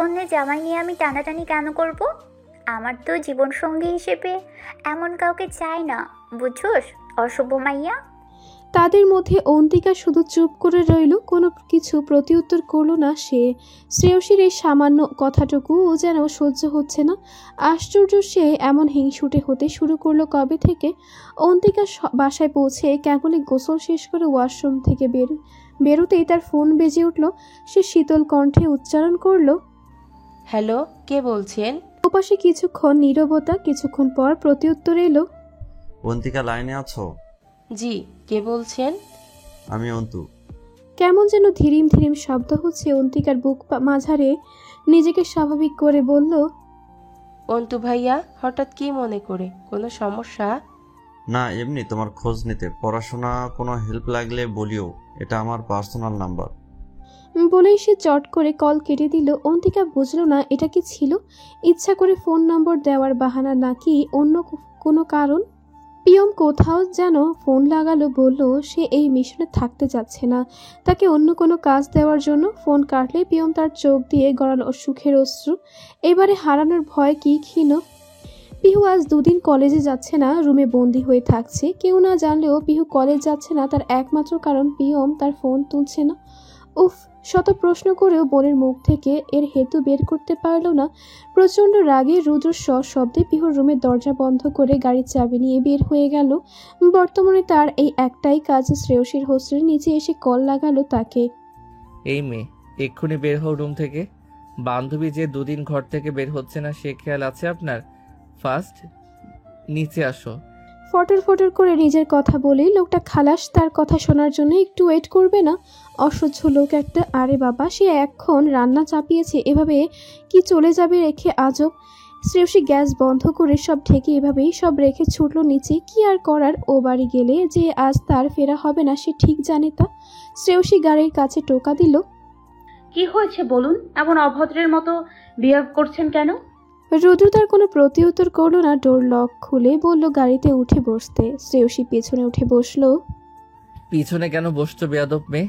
অন্যের জামাই নিয়ে আমি টানাটানি কেন করব? আমার তো জীবনসঙ্গী হিসেবে এমন কাউকে চাই না, বুঝছোস অশুভ মাইয়া। তাদের মধ্যে অন্তিকা শুধু চুপ করে রইল, কোনো কিছু প্রতিউত্তর করল না সে। শ্রেয়সীর এই সামান্য কথাটুকু ও যেন সহ্য হচ্ছে না। আশ্চর্য, সে এমন হিংসুটে হতে শুরু করলো কবে থেকে? অন্তিকা বাসায় পৌঁছে কেবলই গোসল শেষ করে ওয়াশরুম থেকে বেরোতেই তার ফোন বেজে উঠল। সে শীতল কণ্ঠে উচ্চারণ করলো, হ্যালো, কে বলছেন? ওপাশে কিছুক্ষণ নীরবতা, কিছুক্ষণ পর প্রতিউত্তর এলো, অন্তিকা লাইনে আছো? জি, কে বলছেন? আমি অন্তু। কেমন যেন ধীরিম ধীরিম শব্দ হচ্ছে অন্তিকার বুক মাঝারে। নিজেকে স্বাভাবিক করে বলল, অন্তু ভাইয়া, হঠাৎ কি মনে করে? কোনো সমস্যা? না, এমনি তোমার খোঁজ নিতে। পড়াশোনা কোনো হেল্প লাগলে বলিও, এটা আমার পার্সোনাল নাম্বার। বলেই সে চট করে কল কেটে দিল। অন্তিকা বুঝলো না এটা কি ছিল, ইচ্ছা করে ফোন নম্বর দেওয়ার বাহানা নাকি অন্য কোনো কারণ। পিয়ম কোথাও যেন ফোন লাগালো, বলল সে এই মিশনে থাকতে যাচ্ছে না, তাকে অন্য কোনো কাজ দেওয়ার জন্য। ফোন কাটলে পিয়ম তার চোখ দিয়ে গড়ালো সুখের অশ্রু। এবারে হারানোর ভয় কি ক্ষীণ। পিহু আজ 2 দিন কলেজে যাচ্ছে না, রুমে বন্দি হয়ে থাকছে। কেউ না জানলেও পিহু কলেজ যাচ্ছে না তার একমাত্র কারণ পিয়ম তার ফোন তুলছে না। উফ, শত প্রশ্ন করেও বোনের মুখ থেকে এর হেতু বের করতে পারল না। প্রচণ্ড রাগে রুদ্র শব্দে পিহুর রুমের দরজা বন্ধ করে গাড়ির চাবি নিয়ে বের হয়ে গেল। বর্তমানে তার এই একটাই কাজ, শ্রেয়সীর হোস্টেলের নিচে এসে কল লাগালো তাকে। এই মেয়ে, এক্ষুনি বের হও রুম থেকে। বান্ধবী যে 2 দিন ঘর থেকে বের হচ্ছে না সে খেয়াল আছে আপনার? ফার্স্ট নিচে আসো। ফটর ফটর করে নিজের কথা বলেই লোকটা খালাস। তার কথা শোনার জন্য একটু ওয়েট করবে না? অসহ্য লোক একটা। আরে বাবা, সে এখন রান্না চাপিয়েছে, এভাবে কি চলে যাবে রেখে? আজব। শ্রেয়সী গ্যাস বন্ধ করে সব ঢেকে এভাবেই সব রেখে ছুটলো নিচে। কি আর করার, ও বাড়ি গেলে যে আজ তার ফেরা হবে না সে ঠিক জানে তা। শ্রেয়সী গাড়ির কাছে টোকা দিল, কি হয়েছে বলুন? এমন অভদ্রের মতো বিহেভ করছেন কেন? রুদ্র তার কোনো প্রতিউত্তর করলো না। ডোর লক খুলে বলল গাড়িতে উঠে বসতে। শ্রেয়সী পেছনে উঠে বসলো। পিছনে কেন বসছো বেয়াদব মেয়ে?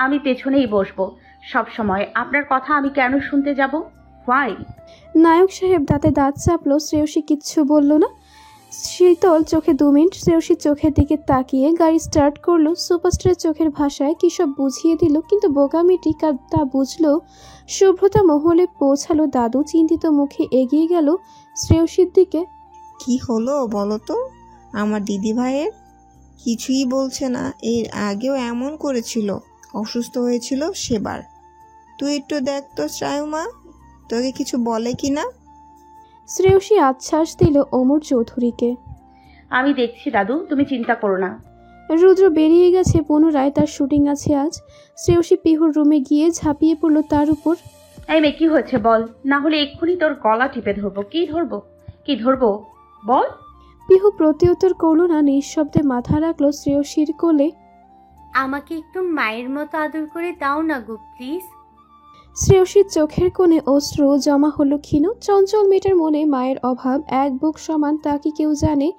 আমি পেছনেই বসবো সব সময়। আপনার কথা আমি কেন শুনতে যাব? হোয়াই? নায়ক সাহেব দাঁতে দাঁত চাপলো। শ্রেয়সী কিচ্ছু বলল না। শীতল চোখে 2 মিনিট শ্রেয়সীর চোখের দিকে তাকিয়ে গাড়ি স্টার্ট করলো। সুপারস্টারের চোখের ভাষায় কী সব বুঝিয়ে দিল, কিন্তু বোকামিটি তা বুঝলো। শুভ্রতা মহলে পৌঁছালো। দাদু চিন্তিত মুখে এগিয়ে গেল শ্রেয়সীর দিকে। কি হলো বলো তো আমার দিদি ভাইয়ের? কিছুই বলছে না। এর আগেও এমন করেছিল, অসুস্থ হয়েছিল সেবার। তুই একটু দেখ তো শ্রায়ুমা, তোকে কিছু বলে কি না। শ্রেয়সী আশ্বাস দিল ওমর চৌধুরীকে। আমি দেখছি দাদু, তুমি চিন্তা করো না। রুদ্র বেরিয়ে গেছে পুনরায়, তার শুটিং আছে আজ। শ্রেয়সী পিহুর রুমে গিয়ে ঝাঁপিয়ে পড়ল তার উপর। এই মেয়ে, কি হয়েছে বল, না হলে এক্ষুনি তোর গলা টিপে ধরবো। কি ধরবো বল। পিহু প্রত্যুত্তর করল না, নিঃশব্দে মাথা রাখলো শ্রেয়সীর কোলে। আমাকে একটু মায়ের মতো আদর করে দাও না গো প্লিজ। শ্রেয়সীর চোখের কোণে অশ্রু জমা হলো ক্ষীণ। চঞ্চল মেয়েটার মনে মায়ের অভাব এক বুক সমান, তা কি কেউ জানে?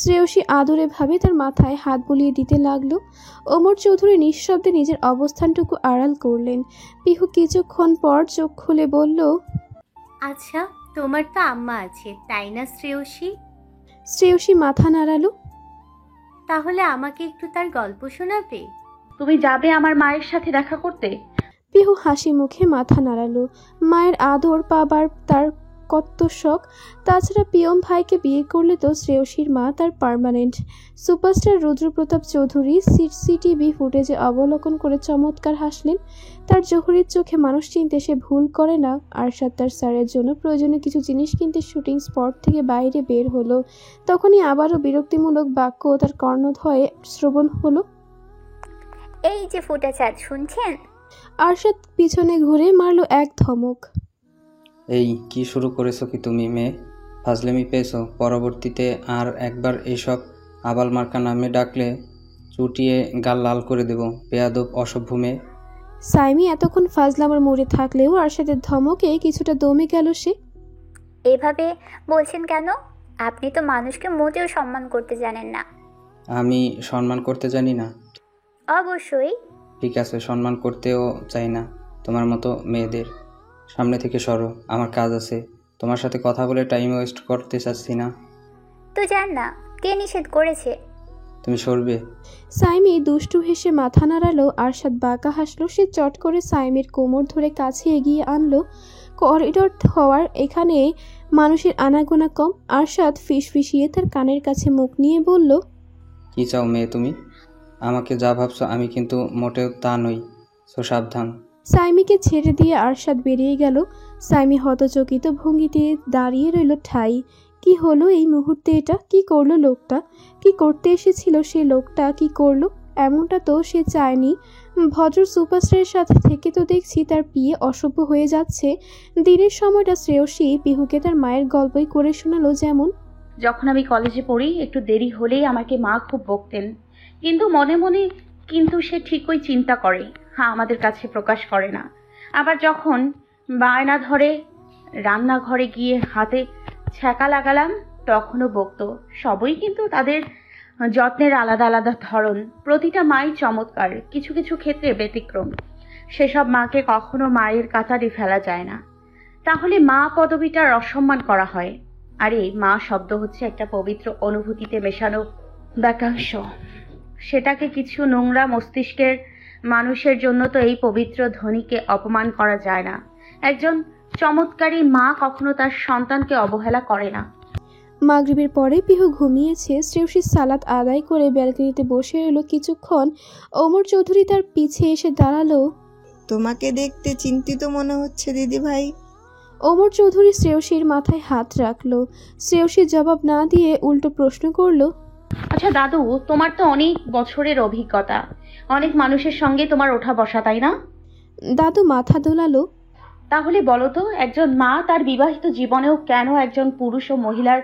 শ্রেয়সী আদরে ভাবে তার মাথায় হাত বুলিয়ে দিতে লাগলো। ওমর চৌধুরী নিঃশব্দে নিজের অবস্থানটুকু আড়াল করলেন। পিহু কিছুক্ষণ পর চোখ খুলে বলল, আচ্ছা তোমার তো আম্মা আছে তাই না শ্রেয়সী? শ্রেয়সী মাথা নাড়ালো। তাহলে আমাকে একটু তার গল্প শোনাবে? তুমি যাবে আমার মায়ের সাথে দেখা করতে? পিহু হাসি মুখে মাথা নাড়ালো। মায়ের আদর পাবার তার কত শখ। তাছাড়া পিয়ম ভাইকে বিয়ে করলে তো শ্রেয়সীর মা তার permanent. Superstar Rudrapratap Chowdhury CTV ফুটেজে অবলোকন করে চমৎকার হাসলেন। তার জহুরির চোখে মানুষ চিনতে সে ভুল করে না। আরশাদ তার স্যারের জন্য প্রয়োজনীয় কিছু জিনিস কিনতে শুটিং স্পট থেকে বাইরে বের হলো। তখনই আবারও বিরক্তিমূলক বাক্য তার কর্ণধয়ে শ্রবণ হলো। এই যে ফুটেজ শুনছেন? আরশাদ পিছনে ঘুরে মারলো এক ধমক। এই কি শুরু করেছো কি তুমি মেয়ে? ফাজলামি পেয়েছো? পরবর্তীতে আর একবার এইসব আবাল মার্কা নামে ডাকলে চুটিয়ে গাল লাল করে দেব। বেয়াদব অসভ্য মেয়ে। সাইমি এতক্ষণ ফাজলামার মোড়ে থাকলেও আরশাদের ধমকে কিছুটা দমে গেল সে। এভাবে বলছেন কেন? আপনি তো মানুষকে মোটেও সম্মান করতে জানেন না। আমি সম্মান করতে জানি না? অবশ্যই। ঠিক আছে, সম্মান করতেও চাই না তোমার মতো মেয়েদের। সামনে থেকে সরো, আমার কাজ আছে। তোমার সাথে কথা বলে টাইম ওয়েস্ট করতে চাচ্ছি না। তো জান না, কে নিষেধ করেছে? তুমি সরবে। সাইমি দুষ্টু হেসে মাথা নাড়ালো। আরশাদ বাঁকা হাসলো। সে চট করে সাইমির কোমর ধরে কাছে এগিয়ে আনলো। করিডোর হওয়ার এখানে মানুষের আনাগোনা কম। আরশাদ ফিসফিসিয়ে তার কানের কাছে মুখ নিয়ে বলল, কি চাও মেয়ে তুমি? আমাকে যা ভাবছো আমি কিন্তু মোটেও তা নই, সো সাবধান। সাইমিকে ছেড়ে দিয়ে আরশাদ বেরিয়ে গেল। সাইমি হতচকিত ভঙ্গিতে দাঁড়িয়ে রইল ঠাই। কি হলো এই মুহূর্তে? এটা কি করলো লোকটা? কি করতে এসেছিল সে লোকটা? কি করলো? এমনটা তো সে চায়নি। ভদ্র সুপারস্টারের সাথে থেকে তো দেখছি তার বিয়ে অসভ্য হয়ে যাচ্ছে। দিনের সময়টা শ্রেয়সী পিহুকে তার মায়ের গল্পই করে শোনালো। যেমন, যখন আমি কলেজে পড়ি একটু দেরি হলেই আমাকে মা খুব বকতেন, কিন্তু মনে মনে কিন্তু সে ঠিকই চিন্তা করে, হ্যাঁ আমাদের কাছে প্রকাশ করে না। আবার যখন বায়না ধরে রান্নাঘরে গিয়ে হাতে ছ্যাঁকা লাগালাম তখনও বকতো। সবই কিন্তু তাদের যত্নের আলাদা আলাদা ধরন। প্রতিটা মাই চমৎকার, কিছু কিছু ক্ষেত্রে ব্যতিক্রম। সেসব মাকে কখনো মায়ের কাতারে ফেলা যায় না, তাহলে মা পদবিটার অসম্মান করা হয়। আরে মা শব্দ হচ্ছে একটা পবিত্র অনুভূতিতে মেশানো বাক্যাংশ। সেটাকে কিছু নোংরা মস্তিষ্কের মানুষের জন্য তো এই পবিত্র ধ্বনিকে অপমান করা যায় না। একজন চমৎকারী মা কখনো তার সন্তানকে অবহেলা করে না। মাগরিবের পরে পিহু ঘুমিয়েছে। শ্রেয়সী সালাত আদায় করে ব্যালকনিতে বসে এলো কিছুক্ষণ। ওমর চৌধুরী তার পিছে এসে দাঁড়ালো। তোমাকে দেখতে চিন্তিত মনে হচ্ছে দিদি ভাই। ওমর চৌধুরী শ্রেয়সীর মাথায় হাত রাখলো। শ্রেয়সী জবাব না দিয়ে উল্টো প্রশ্ন করলো, আচ্ছা দাদু, তোমার তো অনেক বছরের অভিজ্ঞতা, অনেক মানুষের সঙ্গে তোমার ওঠা বসা, তাই না? দাদু মাথা দোলালো। তাহলে বলো তো, একজন মা তার বিবাহিত জীবনেও কেন একজন পুরুষ ও মহিলার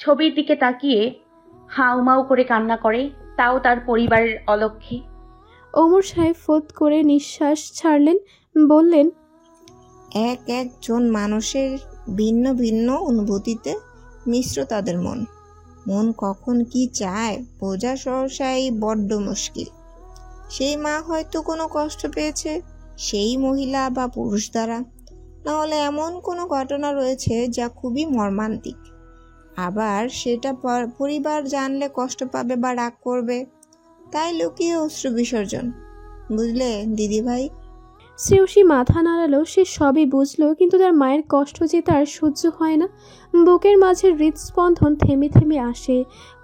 ছবির দিকে তাকিয়ে হাউমাউ করে কান্না করে, তাও তার পরিবারের অলক্ষ্যে? ওমর সাহেব ফোত করে নিঃশ্বাস ছাড়লেন, বললেন, একজন মানুষের ভিন্ন ভিন্ন অনুভূতিতে মিশ্র তাদের মন। মন কখন কি চায় বোঝা সহসাই বড্ড মুশকিল। সেই মা হয়তো কোনো কষ্ট পেয়েছে সেই মহিলা বা পুরুষ দ্বারা, নাহলে এমন কোনো ঘটনা রয়েছে যা খুবই মর্মান্তিক। আবার সেটা পরিবার জানলে কষ্ট পাবে বা রাগ করবে, তাই লুকিয়ে অশ্রু বিসর্জন। বুঝলে দিদি ভাই? শ্রেয়সী মাথা নাড়ালো। সে সবই বুঝলো, কিন্তু তার মায়ের কষ্ট যে তার সহ্য হয় না। বুকের মাঝে হৃদস্পন্দন থেমে থেমে আসে,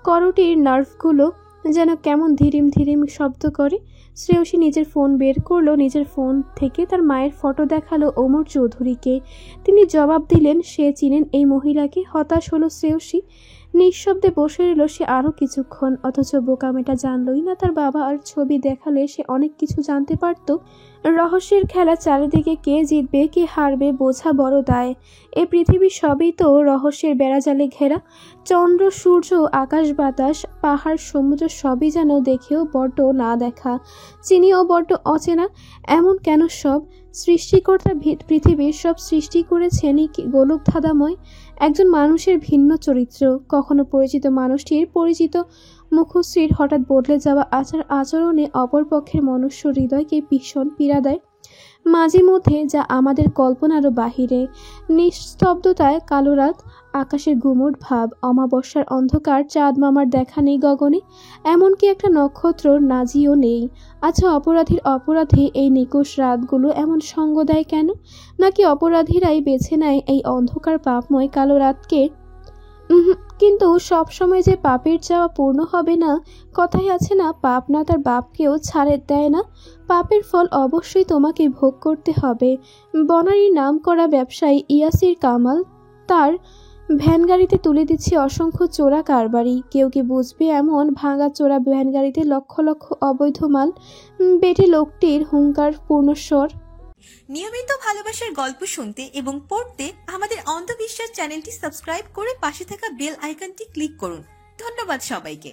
করটির নার্ভগুলো যেন কেমন ধীরিম ধীরিম শব্দ করে। শ্রেয়সী নিজের ফোন বের করলো। নিজের ফোন থেকে তার মায়ের ফটো দেখালো ওমর চৌধুরীকে। তিনি জবাব দিলেন সে চিনেন এই মহিলাকে। হতাশ হলো শ্রেয়সী, নিঃশব্দে বসে রইল সে আরও কিছুক্ষণ। অথচ বোকামেটা জানলই না তার বাবা আর ছবি দেখালে সে অনেক কিছু জানতে পারত। রহস্যের খেলা চারিদিকে, কে জিতবে কে হারবে বোঝা বড় দায়। এ পৃথিবী সবই তো রহস্যের বেড়াজালে ঘেরা। চন্দ্র সূর্য আকাশ বাতাস পাহাড় সমুদ্র সবই যেন দেখেও বড্ড না দেখা, চিনিও বড্ড অচেনা। এমন কেন সব? সৃষ্টিকর্তা পৃথিবীর সব সৃষ্টি করেছেনই গোলক ধাঁধাময়। একজন মানুষের ভিন্ন চরিত্র, কখনো পরিচিত মানুষটির পরিচিত মুখশ্রীর হঠাৎ বদলে যাওয়া আচরণে অপরপক্ষের মনুষ্য হৃদয়কে ভীষণ পীড়া দেয় মাঝে মধ্যে, যা আমাদের কল্পনারও বাহিরে। নিস্তব্ধতায় কালো রাত, আকাশের গুমট ভাব, অমাবস্যার অন্ধকার, চাঁদ মামার দেখা নেই গগনে, এমনকি একটা নক্ষত্র নাজিও নেই। আচ্ছা, অপরাধী এই নিকুশ রাতগুলো এমন সঙ্গ দেয় কেন? নাকি অপরাধীরাই বেছে নেয় এই অন্ধকার পাপময় কালো রাতকে? কিন্তু সবসময় যে পাপের চাওয়া পূর্ণ হবে না। কথাই আছে না, পাপ না তার বাপকেও ছাড়ে দেয় না। পাপের ফল অবশ্যই তোমাকে ভোগ করতে হবে। বনারীর নাম করা ব্যবসায়ী ইয়াসির কামাল তার ভ্যানগাড়িতে তুলে দিচ্ছে অসংখ্য চোরা কারবারি। কেউ কি বুঝবে এমন ভাঙা চোরা ভ্যানগাড়িতে লক্ষ লক্ষ অবৈধ মাল? বেটে লোকটির হুঙ্কার পূর্ণস্বর। নিয়মিত ভালোবাসার গল্প শুনতে এবং পড়তে আমাদের অন্ধবিশ্বাস চ্যানেলটি সাবস্ক্রাইব করে পাশে থাকা বেল আইকনটি ক্লিক করুন। ধন্যবাদ সবাইকে।